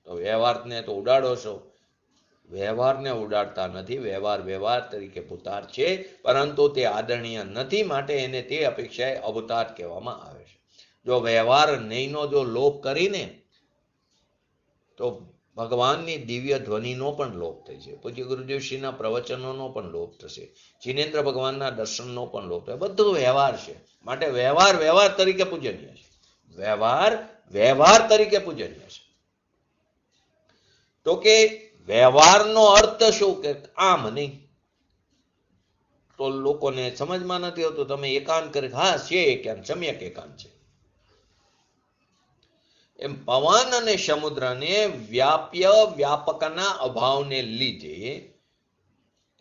Speaker 1: તો વ્યવહારને તો ઉડાડો છો. વ્યવહારને ઉડાડતા નથી. વ્યવહાર તરીકે પુતાર છે, પરંતુ તે આદરણીય નથી, માટે એને તે અપેક્ષાએ અવતાર કહેવામાં આવે છે. જો વ્યવહાર નહીંનો જો લોપ કરીને તો ભગવાનની દિવ્ય ધ્વનિનો પણ લોપ થઈ છે. પૂજ્ય ગુરુદેવશ્રીના પ્રવચનોનો પણ લોપ થશે. જિનેન્દ્ર ભગવાનના દર્શનનો પણ લોપ થશે. બધું વ્યવહાર છે, માટે વ્યવહાર તરીકે પૂજનીય છે. વ્યવહાર તરીકે પૂજનીય છે. તો કે વ્યવહારનો અર્થ શું? કે આમ નહીં. તો લોકોને સમજમાં નથી આવતું. તમે એકાંત કરે, હા છે એકાંત, સમ્યક એકાંત છે. એમ પવન અને સમુદ્રને વ્યાપકના અભાવને લીધે,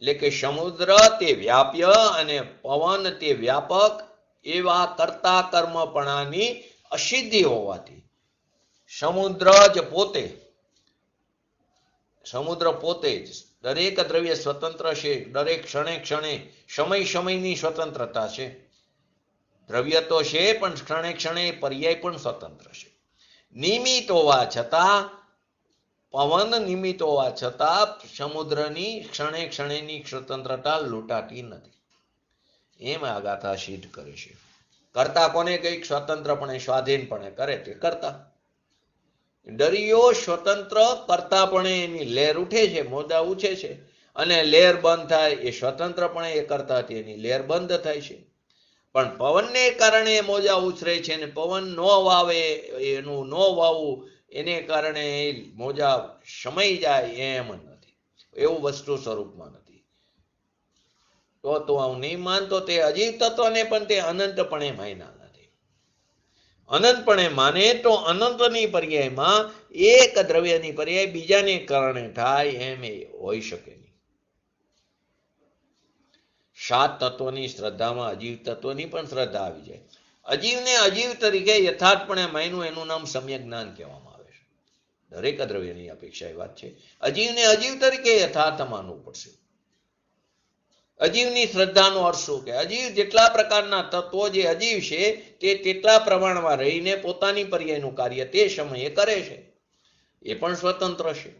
Speaker 1: એટલે કે સમુદ્ર તે વ્યાપ્ય અને પવન તે વ્યાપક એવા કર્તા કર્મપણાની અસિદ્ધિ હોવાથી સમુદ્ર પોતે જ દરેક દ્રવ્ય સ્વતંત્ર છે. દરેક ક્ષણે સમયની સ્વતંત્રતા છે. દ્રવ્ય તો છે, પણ ક્ષણે પર્યાય પણ સ્વતંત્ર છે. નિમિત્ત હોવા છતાં, પવન નિમિત્ત હોવા છતાં સમુદ્રની ક્ષણેની સ્વતંત્રતા લૂંટાતી નથી. એમ આ ગાથા સિદ્ધ કરે છે. કરતા કોને કંઈક સ્વતંત્રપણે સ્વાધીનપણે કરે તે કરતા. દરિયો સ્વતંત્ર કરતાપણે એની લહેર ઉઠે છે, મોજા ઉછે છે, અને લહેર બંધ થાય એ સ્વતંત્રપણે એ કરતાથી એની લહેર બંધ થાય છે. પણ પવનને કારણે મોજા ઉછરે છે, અને પવન ન વાવે, એનું ન વાવવું એને કારણે મોજા સમય જાય એમ નથી. એવું વસ્તુ સ્વરૂપમાં નથી. તો હું નહીં માનતો તે અજીવ તત્વને પણ તે અનંતપણે માન્યા નથી. અનંતપણે માને તો અનંતની પર્યાયમાં એક દ્રવ્યની પર્યાય બીજાને કારણે થાય એમ એ હોઈ શકે નહીં. 7 તત્વની શ્રદ્ધામાં અજીવ તત્વની પણ શ્રદ્ધા આવી જાય. અજીવને અજીવ તરીકે યથાર્થપણે માન્યું, એનું નામ સમ્યક જ્ઞાન કહેવામાં આવે છે. દરેક દ્રવ્યની અપેક્ષા એ વાત છે. અજીવને અજીવ તરીકે યથાર્થ માનવું પડશે. અજીવની શ્રદ્ધાનો અર્થ શું? કે અજીવ જેટલા પ્રકારના તત્વો જે અજીવ છે તે તેટલા પ્રમાણમાં રહીને પોતાની પર્યાયનું કાર્ય તે સમયે કરે છે. એ પણ સ્વતંત્ર છે.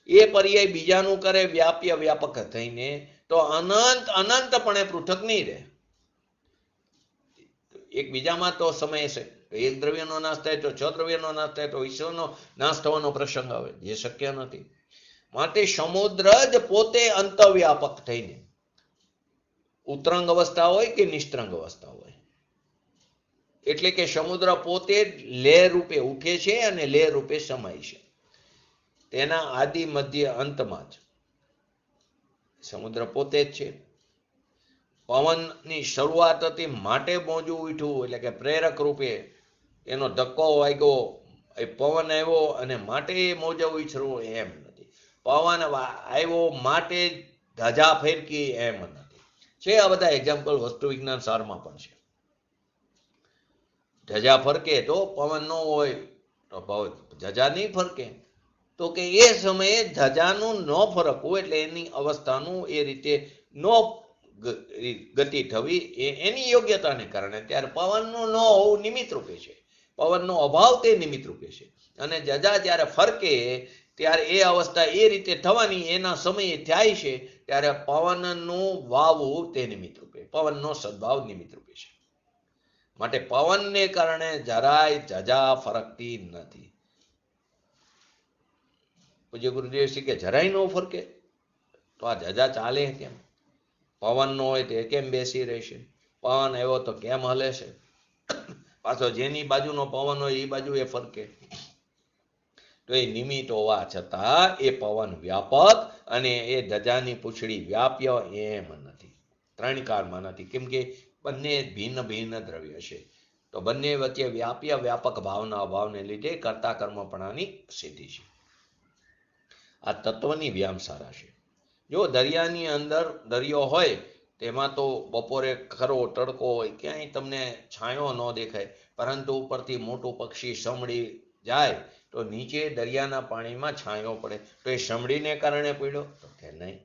Speaker 1: એ પર્યાય બીજાનું કરે વ્યાપક થઈને તો અનંતપણે પૃથક નહીં રહે. એકબીજામાં તો સમય છે. એક દ્રવ્યનો નાશ થાય તો 6 દ્રવ્યનો નાશ થાય તો વિશ્વનો નાશ થવાનો પ્રસંગ આવે, જે શક્ય નથી. માટે સમુદ્ર જ પોતે અંતવ્યાપક થઈને, ઉત્તરંગ અવસ્થા હોય કે નિષ્તરંગ અવસ્થા હોય, એટલે કે સમુદ્ર પોતે જ લહેર રૂપે ઉઠે છે અને લહેર રૂપે સમાય છે. તેના આદિ મધ્ય અંતમાં જ સમુદ્ર પોતે જ છે. પવનની શરૂઆત હતી માટે મોજું ઉઠ્યું, એટલે કે પ્રેરક રૂપે એનો ધક્કો વાગ્યો એ પવન આવ્યો અને માટે મોજા ઉછળવું એમ નથી. પવન આવ્યો માટે ધજા ફેરકી એમ નથી. છે આ બધા એક્ઝામ્પલ વસ્તુ વિજ્ઞાન સારમાં પણ છે. ધજા ફરકે તો પવન ન હોય તો ધજા નહીં ફરકે. તો કે એ સમયે ધજાનું ન ફરકવું એટલે એની અવસ્થાનું એ રીતે ન ગતિ થવી એની યોગ્યતાને કારણે ત્યારે પવનનું ન હોવું નિમિત્ત રૂપે છે. પવનનો અભાવ તે નિમિત્ત રૂપે છે. અને ધજા જ્યારે ફરકે ત્યારે એ અવસ્થા એ રીતે થવાની એના સમયે થાય છે ત્યારે પવનનું વાવવું તે નિમિત્ત રૂપે, પવનનો સદભાવ નિમિત્ત રૂપે છે. માટે પવનને કારણે જરાય ધજા ફરકતી નથી. પૂજ્ય ગુરુદેવ શ્રી કે જરાય ન ફરકે તો આ ધજા ચાલે કેમ? પવન નો હોય તો કેમ બેસી રહેશે? પવન આવ્યો તો કેમ હલે છે? પાછો જેની બાજુનો પવન હોય એ બાજુ એ ફરકે. તો એ નિમિત્ત હોવા છતાં એ પવન વ્યાપક અને એ ધજાની પૂંછડી વ્યાપ્ય એમ નથી, ત્રણ કાળમાં નથી. કેમ કે બંને ભિન્ન ભિન્ન દ્રવ્ય છે. તો બંને વચ્ચે વ્યાપ્ય વ્યાપક ભાવના અભાવને લીધે કર્તા કર્મપણાની સિદ્ધિ છે. આ તત્વની વ્યામસારા છે. જો દરિયાની અંદર દરિયો હોય તેમાં તો બપોરે ખરો તડકો હોય, ક્યાંય તમને છાંયો ન દેખાય, પરંતુ ઉપરથી મોટું પક્ષી સમડી જાય તો નીચે દરિયાના પાણીમાં છાંયો પડે. તો એ સમડીને કારણે પડ્યો તો કે નહીં,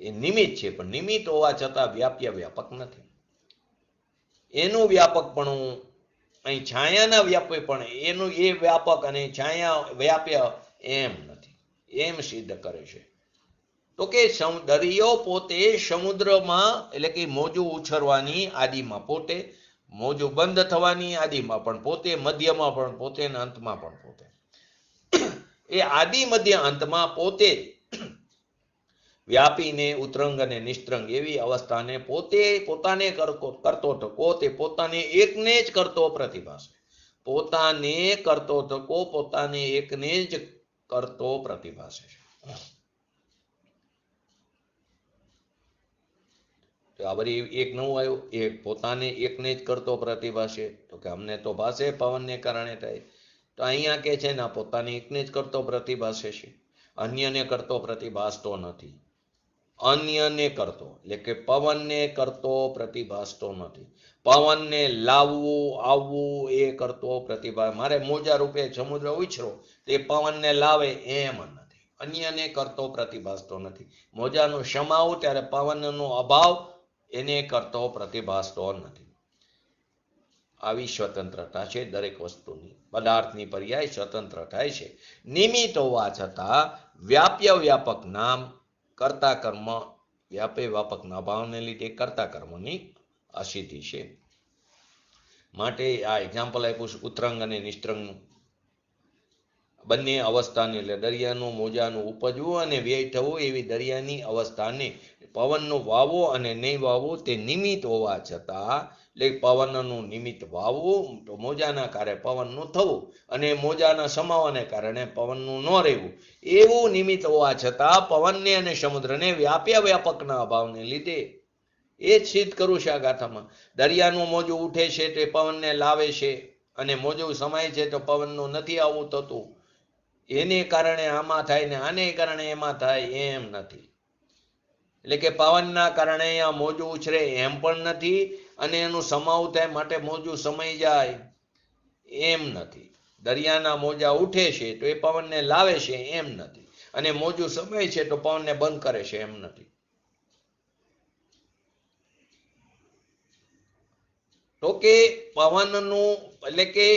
Speaker 1: એ નિમિત્ત છે. પણ નિમિત્ત હોવા છતાં વ્યાપ્ય વ્યાપક નથી. એનું વ્યાપકપણું અહીં છાયાના વ્યાપે પણ એનું એ વ્યાપક અને છાયા વ્યાપ્ય એમ નથી, એમ સિદ્ધ કરે છે. તો કે દરિયો પોતે સમુદ્રમાં એટલે કે મોજું ઉછળવાની આદિમાં પોતે, મોજું બંધ થવાની આદિમાં પણ પોતે, મધ્યમાં પણ પોતે અને અંતમાં પણ પોતે. એ આદિ મધ્ય અંતમાં પોતે વ્યાપીને ઉત્તરંગ અને નિસ્તરંગ એવી અવસ્થાને પોતે પોતાને કરતો થકો, તે પોતાને એકને જ કરતો પ્રતિભાસ, પોતાને કરતો થકો પોતાને એકને જ કરતો પ્રતિભાસે છે. આ બધી એક નવું આવ્યું, એ પોતાને એકને જ કરતો પ્રતિભાસે. તો કે અમને તો ભાષે પવનને કારણે થાય. તો અહીંયા કે છે ને પોતાને એકને જ કરતો પ્રતિભાસે છે, અન્યને કરતો પ્રતિભાસતો નથી. અન્યને કરતો એટલે કે પવનને કરતો પ્રતિભાસતો નથી. પવનને લાવવું આવવું એ કરતો પ્રતિભા. મારે મોજા રૂપે સમુદ્ર ઉછળો તે પવનને લાવે એમ નથી, અન્યને કરતો પ્રતિભાસતો નથી. મોજાનું સમાવું ત્યારે પવનનો અભાવ એને કરતો પ્રતિભાસતો નથી. આવી સ્વતંત્રતા છે દરેક વસ્તુની, પદાર્થની પર્યાય સ્વતંત્ર થાય છે. નિમિત્ત હોવા છતાં વ્યાપ્ય વ્યાપક નામ કર્તા કર્મ વ્યાપે વ્યાપકના અભાવને લીધે કર્તા કર્મની અસિદ્ધિ છે. માટે આ એક્ઝામ્પલ આપ્યું છે ઉત્તરંગ અને નિસ્તરંગનું. બંને અવસ્થાને એટલે દરિયાનું મોજાનું ઉપજવું અને વ્યય થવું એવી દરિયાની અવસ્થાને પવનનું વાવો અને નહીં વાવવું તે નિમિત્ત હોવા છતાં, એટલે પવનનું નિમિત્ત વાવવું તો મોજાના કારણે પવનનું થવું અને મોજાના સમાવાને કારણે પવનનું ન રહેવું એવું નિમિત્ત હોવા છતાં પવનને અને સમુદ્રને વ્યાપ્ય વ્યાપકના અભાવને લીધે એ જ સિદ્ધ કરું છે આ ગાથામાં. દરિયાનું મોજું ઉઠે છે તે પવનને લાવે છે અને મોજું સમાય છે તો પવનનું નથી આવું થતું. એને કારણે આમાં થાય ને આને કારણે એમાં થાય એમ નથી. એટલે કે પવનના કારણે આ મોજું ઉછરે એમ પણ નથી અને એનું સમાવું થાય માટે મોજું સમાઈ જાય એમ નથી. દરિયાના મોજા ઉઠે છે તો એ પવનને લાવે છે એમ નથી, અને મોજું સમાય છે તો પવનને બંધ કરે છે એમ નથી. તો કે પવનનું એટલે કે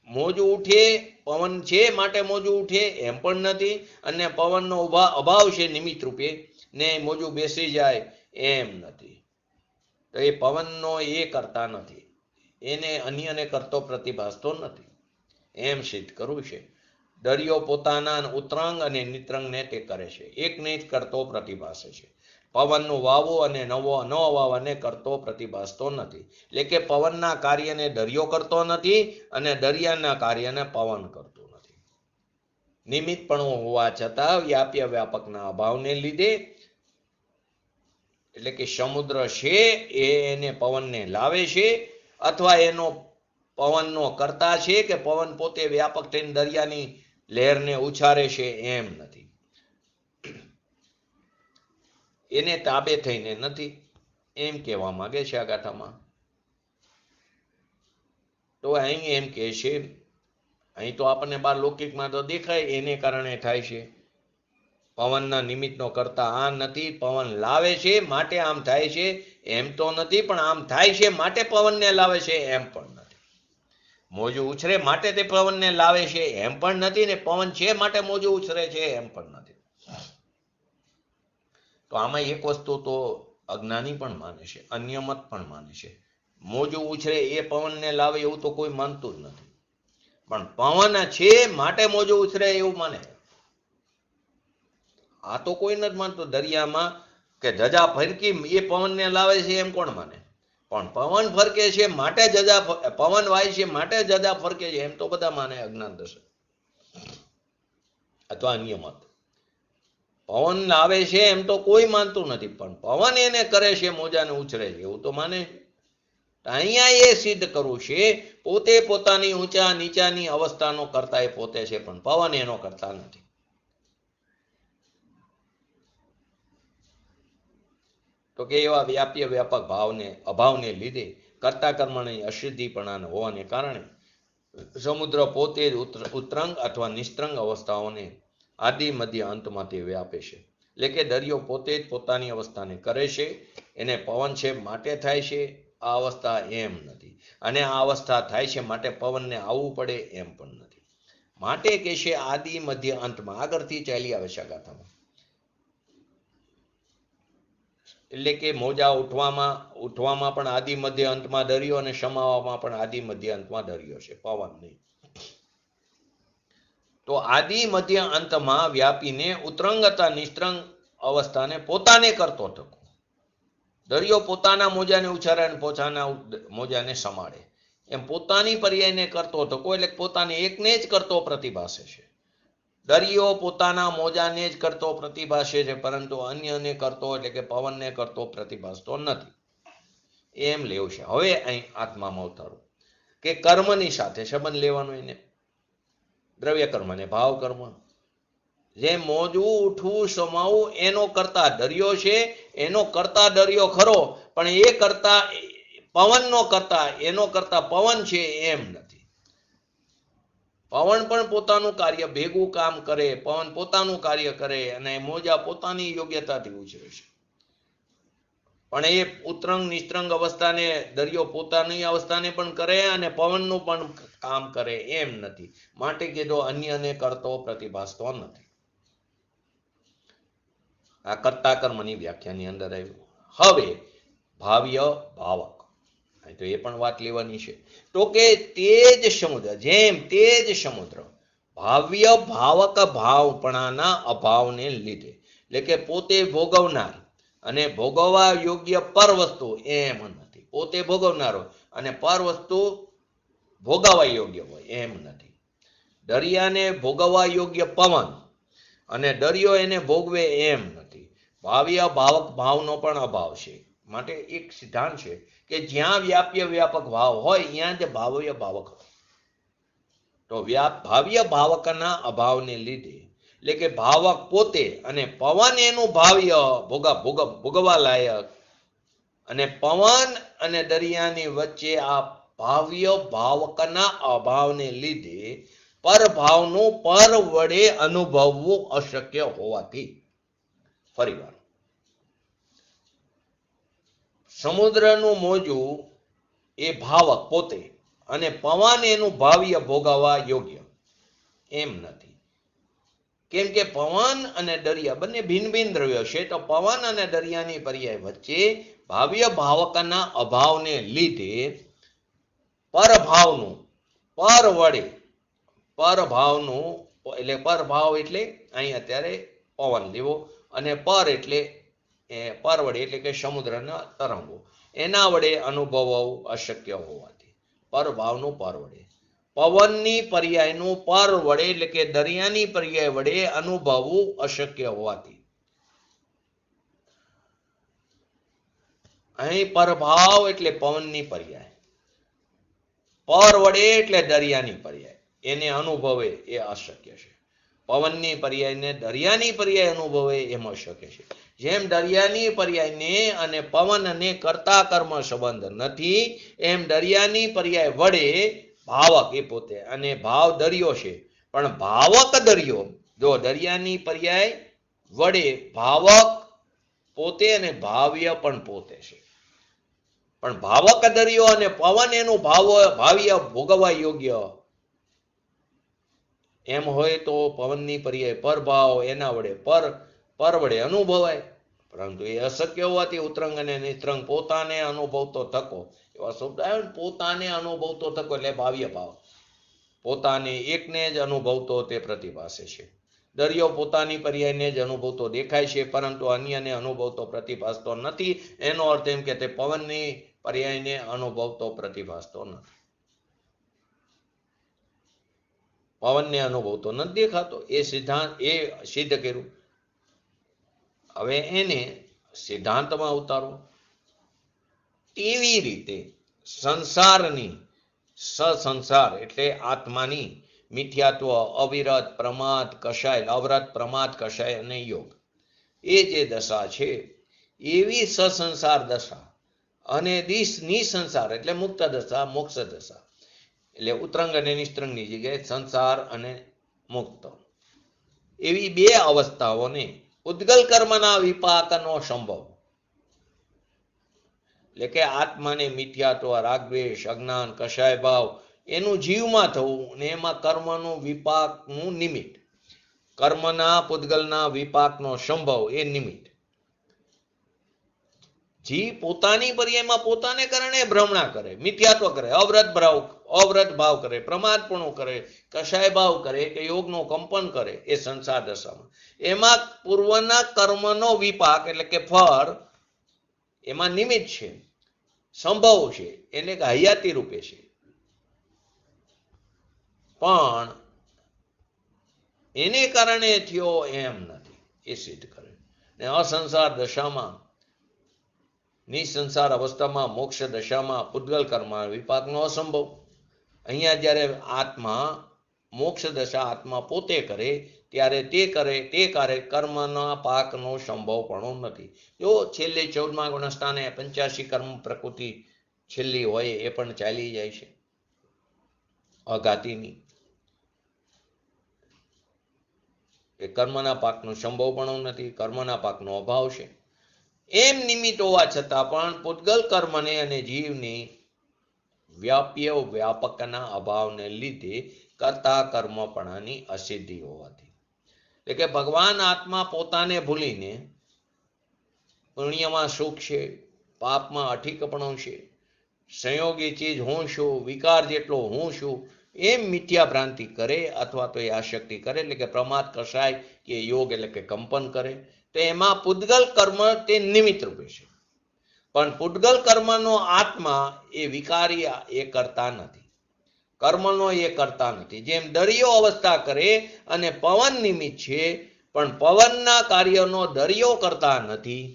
Speaker 1: મોજું ઉઠે, પવન છે માટે મોજું ઉઠે એમ પણ નથી, અને પવનનો અભાવ છે નિમિત્ત રૂપે ને મોજું બેસી જાય એમ નથી. તો એ પવનનો એ કરતા નથી, એને અન્યને કરતો પ્રતિભાસતો નથી એમ સિદ્ધ કરવું છે. દરિયો પોતાના ઉત્તરંગ અને નિતરંગને તે કરે છે, એકને જ કરતો પ્રતિભાસે છે. પવનનું વાવો અને ન વાવવાને કરતો પ્રતિભાસતો નથી. એટલે કે પવનના કાર્યને દરિયો કરતો નથી અને દરિયાના કાર્યને પવન કરતો નથી. નિમિત્તપણું હોવા છતાં વ્યાપ્ય વ્યાપકના અભાવને લીધે, એટલે કે સમુદ્ર છે એને પવનને લાવે છે અથવા એનો પવનનો કર્તા છે કે પવન પોતે વ્યાપક થઈને દરિયાની લહેરને ઉછારે છે એમ નથી, એને તાબે થઈને નથી, એમ કહેવા માંગે છે આ ગાથામાં. તો અહીં એમ કહે છે, અહીં તો આપણને બાર લૌકિકમાં તો દેખાય એને કારણે થાય છે. પવનના નિમિત્તનો કરતા આ નથી, પવન લાવે છે માટે આમ થાય છે એમ તો નથી, પણ આમ થાય છે માટે પવનને લાવે છે એમ પણ નથી. મોજું ઉછરે માટે તે પવનને લાવે છે એમ પણ નથી, ને પવન છે માટે મોજું ઉછરે છે એમ પણ નથી. તો આમાં એક વસ્તુ તો અજ્ઞાની પણ માને છે, અન્ય મત પણ માને છે. મોજું ઉછરે એ પવનને લાવે એવું તો કોઈ માનતું જ નથી, પણ પવન છે માટે મોજું ઉછરે એવું માને. આ તો કોઈ નથી માનતું. દરિયામાં કે ધજા ફરકી એ પવનને લાવે છે એમ કોણ માને? પણ પવન ફરકે છે માટે ધજા, પવન વાય છે માટે ધજા ફરકે છે એમ તો બધા માને અજ્ઞાન દશે અથવા અન્ય મત. પવન લાવે છે એમ તો કોઈ માનતું નથી, પણ પવન એને કરે છે મોજાને ઉછરે છે એવું તો માને. અહીંયા એ સિદ્ધ કરવું છે પોતે પોતાની ઊંચા નીચાની અવસ્થાનો કરતા એ પોતે છે, પણ પવન એનો કરતા નથી. તો કે એવા વ્યાપ્ય વ્યાપક ભાવને અભાવને લીધે કર્તા કર્મની અશુદ્ધિપણા હોવાને કારણે સમુદ્ર પોતે જ ઉત્તરંગ અથવા નિસ્તરંગ અવસ્થાઓને આદિ મધ્ય અંતમાં તે વ્યાપે છે. એટલે કે દરિયો પોતે જ પોતાની અવસ્થાને કરે છે, એને પવન છે માટે થાય છે આ અવસ્થા એમ નથી, અને આ અવસ્થા થાય છે માટે પવનને આવવું પડે એમ પણ નથી. માટે કે છે આદિ મધ્ય અંતમાં. આગળથી ચાલી આવે છે ગાથામાં. એટલે કે મોજા ઉઠવામાં પણ આદિ મધ્ય અંતમાં દરિયો, અને સમાવામાં પણ આદિ મધ્ય અંતમાં દરિયો છે, પવન નહીં. તો આદિ મધ્ય અંતમાં વ્યાપીને ઉત્તરંગ અથવા નિસ્તરંગ અવસ્થાને પોતાને કરતો થકો. દરિયો પોતાના મોજાને ઉછારે અને પોતાના મોજાને સમાડે, એમ પોતાની પર્યાયને કરતો થકો, એટલે પોતાને એકને જ કરતો પ્રતિભાસે છે. દરિયો પોતાના મોજાને જ કરતો પ્રતિભાસે છે, પરંતુ અન્યને કરતો એટલે કે પવનને કરતો પ્રતિભાસતો નથી, એમ લેવું છે. હવે અહીં આત્મામાં ઉતારો કે કર્મની સાથે સંબંધ લેવાનો, એને દ્રવ્ય કર્મ ને ભાવ કર્મ. જે મોજવું ઉઠવું સમાવું એનો કરતા દરિયો છે, એનો કરતા દરિયો ખરો, પણ એ કરતા પવનનો કરતા એનો કરતા પવન છે એમ નથી. પવન પણ પોતાનું કાર્ય ભેગું કામ કરે, પવન પોતાનું કાર્ય કરે, અને મોજા પોતાની યોગ્યતાથી ઉછરે છે, પણ એ ઉત્તરંગ નિસ્તરંગ અવસ્થાને દરિયો પોતાની અવસ્થાને પણ કરે અને પવનનું પણ કામ કરે એમ નથી. માટે કીધો અન્યને કરતો પ્રતિભાસતો નથી. આ કર્તા કર્મની વ્યાખ્યાની અંદર આવ્યું. હવે ભાવ્ય ભાવક, તો એ પણ વાત લેવાની છે. તો કે તે જ સમુદ્ર, જેમ તે જ સમુદ્ર ભાવ્ય ભાવક ભાવપણાના અભાવને લીધે, એટલે કે પોતે ભોગવનાર અને ભોગવવા યોગ્ય પર વસ્તુ એમ નથી. પોતે ભોગવનારો અને પર વસ્તુ ભોગવવા યોગ્ય હોય એમ નથી. દરિયાને ભોગવવા યોગ્ય પવન અને દરિયો એને ભોગવે એમ નથી. ભાવ્ય ભાવક ભાવનો પણ અભાવ છે. માટે એક સિદ્ધાંત છે કે જ્યાં વ્યાપ્ય વ્યાપક ભાવ હોય ત્યાં જ ભાવ્ય ભાવક હોય. તો ભાવ્ય ભાવકના અભાવને લીધે, એટલે કે ભાવક પોતે અને પવન એનું ભાવ્ય ભોગવવા લાયક, અને પવન અને દરિયાની વચ્ચે આ ભાવ્ય ભાવકના અભાવને લીધે પરભાવનું પર વડે અનુભવવું અશક્ય હોવાથી, ફરીવાર સમુદ્રનું મોજું એ ભાવક પોતે અને પવન એનું ભાવ્ય ભોગવવા યોગ્ય એમ નથી. કેમ કે પવન અને દરિયા બંને ભિન્ન ભિન્ન દ્રવ્યો છે, તો પવન અને દરિયાની પર્યાય વચ્ચે ભાવ્ય ભાવકના અભાવને લીધે પરભાવનું પર વડે, પરભાવનું એટલે પરભાવ એટલે અહીં અત્યારે પવન લેવો, અને પર એટલે પર વડે એટલે કે સમુદ્રના તરંગો, એના વડે અનુભવવું અશક્ય હોવાથી પરભાવનું પર વડે, પવનની પર્યાયનું પર વડે એટલે કે દરિયાની પર્યાય વડે અનુભવવું અશક્ય હોવાથી, અહીં પરભાવ એટલે પવનની પર્યાય, પર વડે એટલે દરિયાની પર્યાય, એને અનુભવે એ અશક્ય છે. પવનની પર્યાયને દરિયાની પર્યાય અનુભવે એમ અશક્ય છે. જેમ દરિયાની પર્યાયને અને પવનને કર્તા કર્મ સંબંધ નથી, એમ દરિયાની પર્યાય વડે ભાવક એ પોતે, અને ભાવ દરિયો છે, પણ ભાવક દરિયો, જો દરિયાની પર્યાય વડે ભાવક પોતે અને ભાવ્ય પણ પોતે છે, પણ ભાવક દરિયો અને પવન એનું ભાવ્ય ભોગવવા યોગ્ય એમ હોય તો પવનની પર્યાય પરભાવ એના વડે પર વડે અનુભવાય, પરંતુ એ અશક્ય હોવાથી ઉત્તરંગ અને નિસ્તરંગ પોતાને અનુભવતો થકો, એવા શબ્દ આવે ને, પોતાને અનુભવતો થકો એટલે ભાવ્ય ભાવ, પોતાને એકને જ અનુભવતો તે પ્રતિભાસે છે. દરિયો પોતાની પર્યાયને જ અનુભવતો દેખાય છે, પરંતુ અન્યને અનુભવતો પ્રતિભાસતો નથી. એનો અર્થ એમ કે તે પવનની પર્યાયને અનુભવતો પ્રતિભાસતો નથી, પવનને અનુભવતો નથી દેખાતો. એ સિદ્ધાંત એ સિદ્ધ કર્યું. હવે એને સિદ્ધાંતમાં ઉતારો. તેવી રીતે સંસારની સંસાર એટલે આત્માની મિથ્યાત્વ, અવિરત પ્રમાદ કષાય, અવરત પ્રમાદ કષાય અને યોગ, એ જે દશા છે એવી સસંસાર દશા અને નિસંસાર એટલે મુક્ત દશા, મોક્ષ દશા, એટલે ઉત્તરંગ અને નિસ્તરંગની જગ્યાએ સંસાર અને મુક્ત, એવી બે અવસ્થાઓને ઉદ્ગલ કર્મના વિપાકનો સંભવ, એટલે કે આત્માને મિથ્યાત્વ, રાગદ્વેષ, અજ્ઞાન, કષાય ભાવ એનું જીવમાં થવું ને એમાં કર્મનું વિપાકનું નિમિત્ત, કર્મના પૂતગલના વિપાકનો સંભવ એ નિમિત્ત. જીવ પોતાની પર્યાયમાં પોતાને કારણે ભ્રમણા કરે, મિથ્યાત્વ કરે, અવ્રત ભાવ કરે, પ્રમાદપણું કરે, કષાય ભાવ કરે કે યોગનું કંપન કરે, એ સંસાર દશામાં. એમાં પૂર્વના કર્મનો વિપાક એટલે કે ફળ એમાં નિમિત્ત છે, સંભવ છે, એને હયાતી રૂપે છે, પણ એને કારણે થયો એમ નથી, એ સિદ્ધ કરે. ને અસંસાર દશામાં, નિસંસાર અવસ્થામાં, મોક્ષ દશામાં પૂતગલ કર્મ વિપાકનો અસંભવ. અહીંયા જ્યારે આત્મા મોક્ષ દશા આત્મા પોતે કરે ત્યારે તે કાર્ય કર્મના પાકનો સંભવ પણ નથી. જો છેલ્લે 14મા ગુણસ્થાને 85 કર્મ પ્રકૃતિ છેલ્લી હોય એ પણ ચાલી જાય છે, અઘાતીની, એ કર્મના પાકનો સંભવ પણ નથી, કર્મના પાકનો અભાવ છે. એમ નિમિત્ત હોવા છતાં પણ પૂતગલ કર્મને અને જીવની વ્યાપકના અભાવને લીધે કરતા કર્મપણાની અસિદ્ધિ હોવાથી, એટલે કે ભગવાન આત્મા પોતાને ભૂલીને પુણ્યમાં સુખ છે, પાપમાં અઠીકપણું છે, સંયોગી ચીજ હું છું, વિકાર જેટલો હું છું, એમ મિથ્યા ભ્રાંતિ કરે અથવા તો એ આશક્તિ કરે, એટલે કે પ્રમાદ કષાય કે યોગ એટલે કે કંપન કરે, તો એમાં પૂતગલ કર્મ તે નિમિત્ત રૂપે છે, પણ પૂતગલ કર્મનો આત્મા એ વિકારી એ કરતા નથી, કર્મનો એ કરતા નથી. જેમ દરિયો અવસ્થા કરે અને પવન નિમિત્ત છે, પણ પવનના કાર્યનો દરિયો કરતા નથી,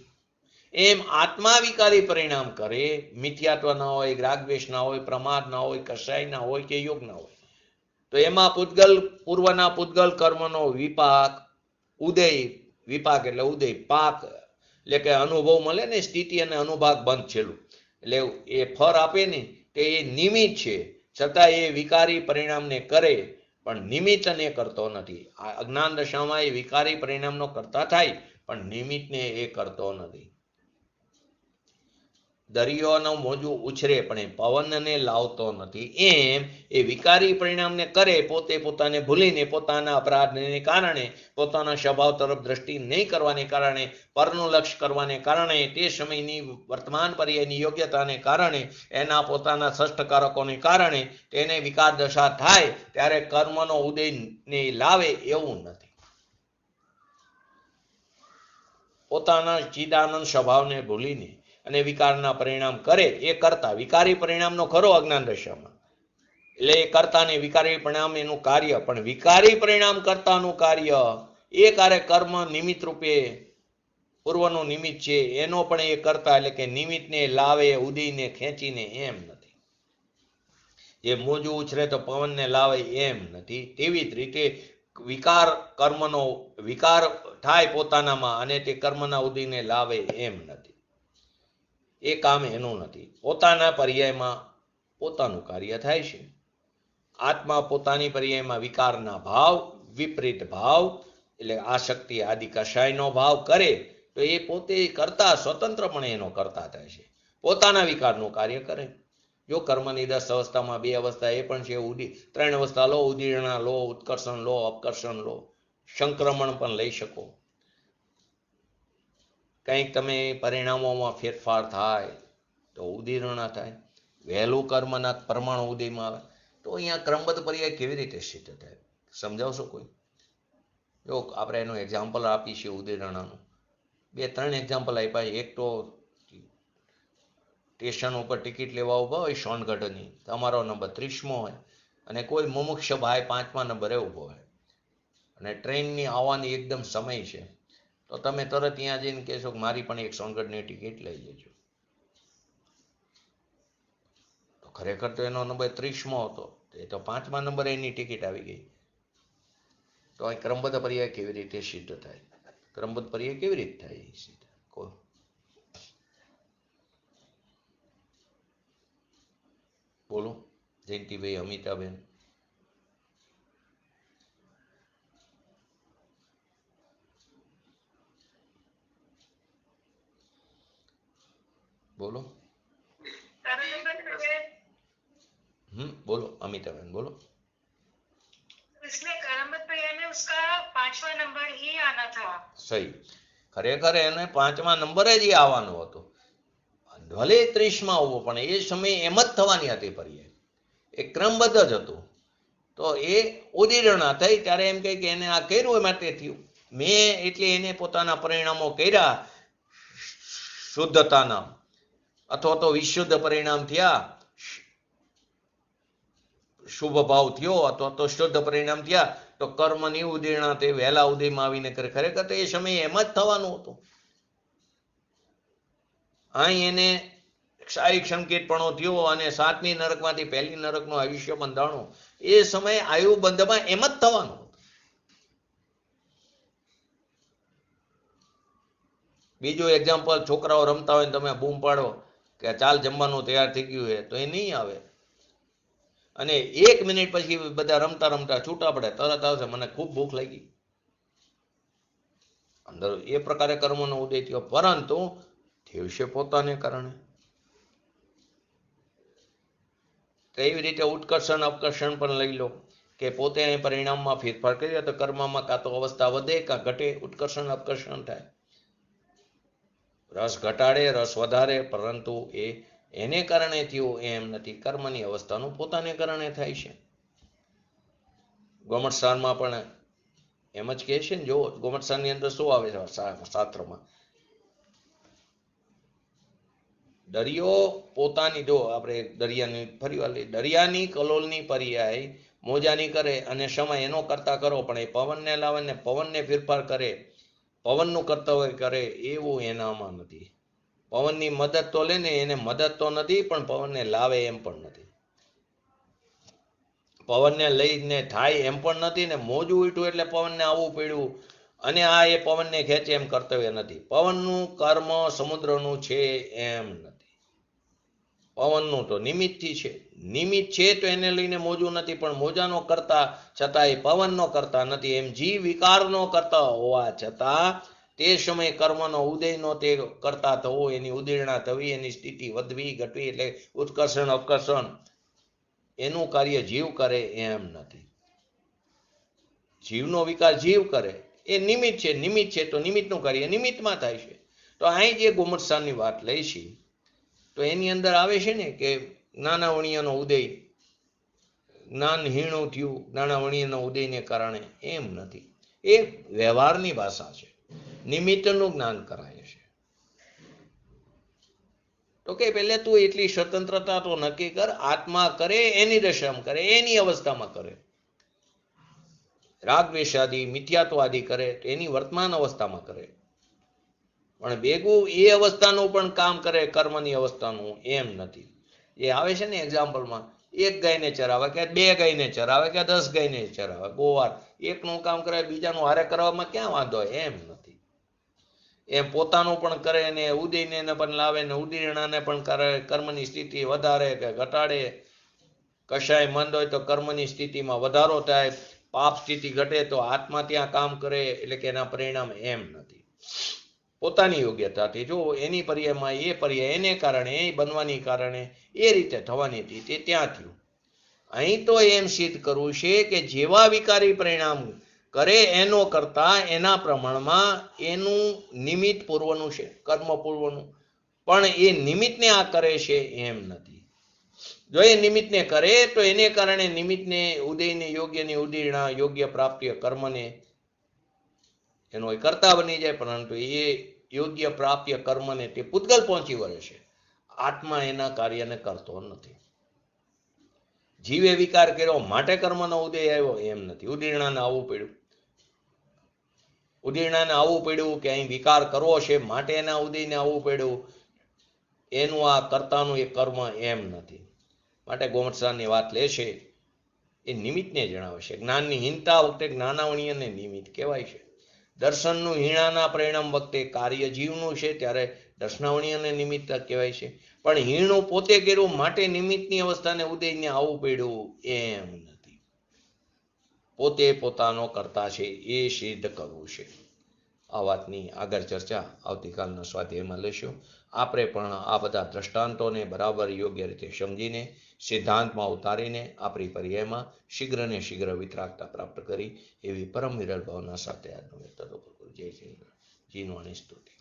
Speaker 1: એમ આત્મા વિકારી પરિણામ કરે, મિથ્યાત્વ ના હોય, રાગદ્વેષ ના હોય, પ્રમાદ ના હોય, કષાય ના હોય કે યોગ ના હોય, તો એમાં પૂર્વના પૂતગલ કર્મનો વિપાક, ઉદય, વિપાક એટલે ઉદય, પાક એટલે કે અનુભવ મળે ને, સ્થિતિ અને અનુભાગ બંધ છેલ્લું, એટલે એ ફળ આપે ને તે એ નિમિત્ત છે, છતાં એ વિકારી પરિણામને કરે, પણ નિમિત્તને કરતો નથી. આ અજ્ઞાન દશામાં એ વિકારી પરિણામનો કરતા થાય, પણ નિમિત્તને એ કરતો નથી. દરિયોનું મોજું ઉછરે પણ એ પવનને લાવતો નથી, એમ એ વિકારી પરિણામને કરે, પોતે પોતાને ભૂલીને, પોતાના અપરાધને કારણે, પોતાના સ્વભાવ તરફ દ્રષ્ટિ નહીં કરવાને કારણે, પરનું લક્ષ્ય કરવાને કારણે, તે સમયની વર્તમાન પર્યાયની યોગ્યતાને કારણે, એના પોતાના ષષ્ઠકારકોને કારણે તેને વિકાર દશા થાય ત્યારે કર્મનો ઉદયને લાવે એવું નથી. પોતાના ચિદાનંદ સ્વભાવને ભૂલીને અને વિકારના પરિણામ કરે, એ કરતા વિકારી પરિણામનો ખરો અજ્ઞાન દશામાં, એટલે એ કરતાને વિકારી પરિણામ એનું કાર્ય, પણ વિકારી પરિણામ કરતાનું કાર્ય એ કાર્ય કર્મ નિમિત્ત રૂપે પૂર્વનું નિમિત્ત છે, એનો પણ એ કરતા એટલે કે નિમિત્તને લાવે, ઉદયને ખેંચીને એમ નથી. જે મોજું ઉછરે તો પવનને લાવે એમ નથી, તેવી જ રીતે વિકાર કર્મનો વિકાર થાય પોતાનામાં અને તે કર્મના ઉદયને લાવે એમ નથી. એ કામ એનું નથી. પોતાના પર્યાયમાં પોતાનું કાર્ય થાય છે. આત્મા પોતાની પર્યાયમાં વિકારના ભાવ, વિપરીત ભાવ એટલે આસક્તિ આદિ કશાયનો ભાવ કરે તો એ પોતે કરતા સ્વતંત્રપણે એનો કરતા થાય છે. પોતાના વિકારનું કાર્ય કરે. જો કર્મની 10 અવસ્થામાં 2 અવસ્થા એ પણ છે, 3 અવસ્થા લો, ઉદીર્ણા લો, ઉત્કર્ષણ લો, અપકર્ષણ લો, સંક્રમણ પણ લઈ શકો. કંઈક તમે પરિણામોમાં ફેરફાર થાય તો ઉદીર્ણા થાય. વહેલું કર્મના પરમાણુ ઉદયમાં આવે તો અહીંયા ક્રમબદ્ધ પર્યાય કેવી રીતે સિદ્ધ થાય? સમજાવશો કોઈ? જો આપણે એનું એક્ઝામ્પલ આપીશું ઉદીર્ણાનું. 2-3 એક્ઝામ્પલ આપ્યા. એક તો સ્ટેશન ઉપર ટિકિટ લેવા ઊભા હોય સોનગઢની, તમારો નંબર 30મો હોય અને કોઈ મુમુક્ષ ભાઈ 5મા નંબરે ઊભો હોય અને ટ્રેનની આવવાની એકદમ સમય છે, તો તમે તરત ત્યાં જઈને કહેશો કે મારી પણ એક સોનગઢની ટિકિટ લઈ લેજો. તો ખરેખર તો એનો નંબર 30મો હતો, એ તો 5મા નંબરે એની ટિકિટ આવી ગઈ. તો અહીં ક્રમબદ્ધ પર્યાય કેવી રીતે સિદ્ધ થાય? ક્રમબદ્ધ પર્યાય કેવી રીતે થાય સિદ્ધ? બોલો જયંતિભાઈ, અમિતાબેન. बोलो बोलो अमिताबेन बोलो.
Speaker 2: इसमें करामत भैया ने उसका 5वां नंबर ही आना था.
Speaker 1: सही. खरेखर એને 5મા નંબરે જ આવવાનો હતો. ભલે 30માં ઉભો પણ એ સમયે એમ જ થવાની હતી પર્યાય. એ ક્રમબદ્ધ જ હતું. તો એ ઉદીર્ણા થઈ ત્યારે એમ કહે કે એને આ કર્યું એ માટે થયું. મેં એટલે એને પોતાના પરિણામો કર્યા શુદ્ધતાના અથવા તો વિશુદ્ધ પરિણામ થયા, શુભ ભાવ થયો અથવા તો શુદ્ધ પરિણામ થયા, તો કર્મની ઉદીર્ણા તે વહેલા ઉદયમાં આવીને કરે. ખરેખર તો એ સમયે એમ જ થવાનું હતું. અહીં એને શારીરિક સંકેતપણો થયો અને 7મી નરકમાંથી 1લી નરકનું આયુષ્ય બંધાણું. એ સમયે આયુ બંધમાં એમ જ થવાનું હતું. બીજું એક્ઝામ્પલ, છોકરાઓ રમતા હોય ને તમે બૂમ પાડો કે ચાલ જમવાનું તૈયાર થઈ ગયું છે, તો એ નહીં આવે. અને 1 મિનિટ પછી બધા રમતા રમતા છૂટા પડે, તરત આવશે મને ખૂબ ભૂખ લાગી. અંદર એ પ્રકારે કર્મનો ઉદય થયો, પરંતુ થયું છે પોતાને કારણે. એવી રીતે ઉત્કર્ષણ અપકર્ષણ પણ લઈ લો કે પોતે અહીં પરિણામમાં ફેરફાર કર્યો તો કર્મમાં કાં તો અવસ્થા વધે કાં ઘટે. ઉત્કર્ષણ અપકર્ષણ થાય. રસ ઘટાડે, રસ વધારે, પરંતુ એને કારણે થયું એમ નથી. કર્મની અવસ્થાનું પોતાને કારણે થાય છે. ગોમટસારમાં પણ એમ જ કહે છે ને. જો ગોમટસારની અંદર શું આવે છે શાસ્ત્રમાં? દરિયો પોતાની, જો આપણે દરિયાની ફરીવાર લઈએ, દરિયાની કલોલની પર્યાય મોજાની કરે અને સમય એનો કરતા કરો, પણ એ પવનને લાવે ને પવનને ફેરફાર કરે, પવનનું કર્તવ્ય કરે એવું એનામાં નથી. પવનની મદદ તો લે ને, એને મદદ તો નથી, પણ પવનને લાવે એમ પણ નથી. પવનને લઈને થાય એમ પણ નથી ને મોજું ઉઠ્યું એટલે પવનને આવવું પડ્યું અને આ એ પવનને ખેંચે એમ કર્તવ્ય નથી. પવનનું કર્મ સમુદ્રનું છે એમ નથી. પવનનું તો નિમિત્તથી છે. નિમિત્ત છે તો એને લઈને મોજું નથી, પણ મોજાનો કરતા છતાં એ પવનનો કરતા નથી. એમ જીવ વિકારનો કરતા હોવા છતાં તે સમયે કર્મનો ઉદયનો તે કરતા થવો, એની ઉદીર્ણા થવી, એની સ્થિતિ વધવી ઘટવી, એટલે ઉત્કર્ષણ અપકર્ષણ એનું કાર્ય જીવ કરે એમ નથી. જીવનો વિકાર જીવ કરે, એ નિમિત્ત છે. નિમિત્ત છે તો નિમિત્તનું કાર્ય નિમિત્તમાં થાય છે. તો અહીં જે ગોમટસાની વાત લઈ છે તો એની અંદર આવે છે ને કે જ્ઞાનાવણીયનો ઉદય, જ્ઞાનહીણું થયું જ્ઞાનાવણીયના ઉદયને કારણે, એમ નથી. એ વ્યવહારની ભાષા છે. નિમિત્તનું જ્ઞાન કરાય છે. તો કે પહેલે તું એટલી સ્વતંત્રતા તો નક્કી કર. આત્મા કરે એની દશામાં કરે, એની અવસ્થામાં કરે. રાગ દ્વેષાદી મિથ્યાત્વાદી કરે તો એની વર્તમાન અવસ્થામાં કરે, પણ ભેગું એ અવસ્થાનું પણ કામ કરે કર્મની અવસ્થાનું એમ નથી. એ આવે છે ને એક્ઝામ્પલમાં એક ગાયને ચરાવે કે 2 ગાયને ચરાવે કે 10 ગાયને ચરાવે, ગોવાર એકનું કામ કરે બીજાનું હારે કરવામાં ક્યાં વાંધો? એમ નથી. એ પોતાનું પણ કરે ને ઉદયને પણ લાવે ને ઉદીરણાને પણ કરે, કર્મની સ્થિતિ વધારે કે ઘટાડે. કશાય મંદ હોય તો કર્મની સ્થિતિમાં વધારો થાય, પાપ સ્થિતિ ઘટે તો આત્મા ત્યાં કામ કરે, એટલે કે એના પરિણામ એમ નથી. પોતાની યોગ્યતાથી જો એની પર્યાયમાં એ પર્યાય એને કારણે એ બનવાની કારણે એ રીતે થવાની હતી તે ત્યાં થયું. અહીં તો એમ સિદ્ધ કરવું છે કે જેવા વિકારી પરિણામ કરે એનો કરતા એના પ્રમાણમાં એનું નિમિત્ત પૂર્વનું છે, કર્મ પૂર્વનું, પણ એ નિમિત્તને આ કરે છે એમ નથી. જો એ નિમિત્તને કરે તો એને કારણે નિમિત્તને ઉદયને યોગ્યની ઉદીરણા યોગ્ય પ્રાપ્ય કર્મને એનો એ કરતા બની જાય, પરંતુ એ યોગ્ય પ્રાપ્ય કર્મને તે પૂતગલ પહોંચી વળે છે. આત્મા એના કાર્યને કરતો નથી. જીવે વિકાર કર્યો માટે કર્મનો ઉદય આવ્યો એમ નથી. ઉદીરણાને આવવું પડ્યું, ઉદીરણાને આવવું પડ્યું કે અહીં વિકાર કરવો છે માટે એના ઉદયને આવવું પડ્યું, એનું આ કર્તાનું એ કર્મ એમ નથી. માટે ગોમટસારની વાત લે છે એ નિમિત્તને જણાવે છે. જ્ઞાનની હીનતા વખતે જ્ઞાનાવણીયને નિમિત્ત કહેવાય છે. દર્શનનું હીણાના પરિણામ વખતે કાર્ય જીવનું છે ત્યારે દર્શનાવણીયને નિમિત્ત કહેવાય છે. પણ હીણું પોતે કર્યું માટે નિમિત્તની અવસ્થાને ઉદયને આવવું પડ્યું એમ નથી. પોતે પોતાનો કરતા છે એ સિદ્ધ કરવું છે. આ વાતની આગળ ચર્ચા આવતીકાલના સ્વાધ્યાયમાં લઈશું. આપણે પણ આ બધા દ્રષ્ટાંતોને બરાબર યોગ્ય રીતે સમજીને સિદ્ધાંતમાં ઉતારીને આપણી પર્યાયમાં શીઘ્ર ને શીઘ્ર વિતરાગતા પ્રાપ્ત કરી એવી પરમ વિરલ ભાવના સાથે આજનો તદુપર જય જીનવાણી સ્તુતિ.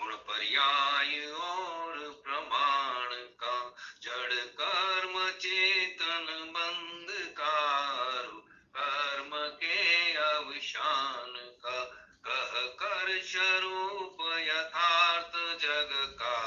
Speaker 3: गुण पर्याय और प्रमाण का जड़ कर्म चेतन बंध कारू कर्म के अवसान का कह कर स्वरूप यथार्थ जग का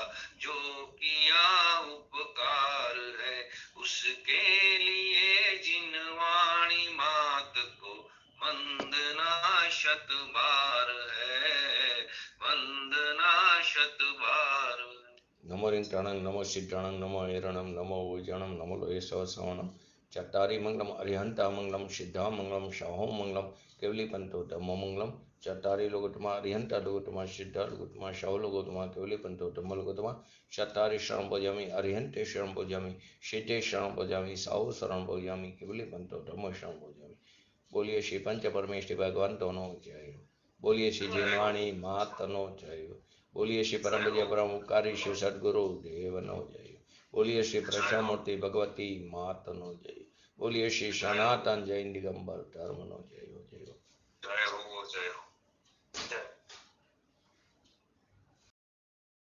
Speaker 3: जो किया उपकार है उसके लिए जिनवाणी मात को वंदना शत बार है, वंदना शत बार.
Speaker 1: नमो रिंटाणं नमो सिद्धाणं नमो ऐरणं नमो उजणं नमो लोये सवसवणं चत्तारि मंगलम अरिहंता मंगलम सिद्धा मंगलम शाहो मंगलम केवली पंतो धम्मो मंगलम चत्तारि लोकोत्तमा अरिहंता लोकोत्तमा सिद्धा लोकोत्तमा शाहो लोकोत्तमा केवली पंतो धम्मो लोकोत्तमा चत्तारि शरणं भजामि अरिहंते शरणं भजामि सिद्धे शरणं भजामि शाहो शरणं भजामि केवली पंतो धम्मो शरणं भजामि. बोलिए श्री पंच परमेश्वरी भगवंतोनो जय. बोलिए श्री जिनवाणी मातनो जय. बोलिए श्री परम पूज्य परम उपकारी श्री सद्गुरु देवनो जय. बोलिए श्री प्रक्षामूर्ति भगवती मातनो जय. बोलिए श्री सनातन जैन दिगंबर धर्मनो जय. जय.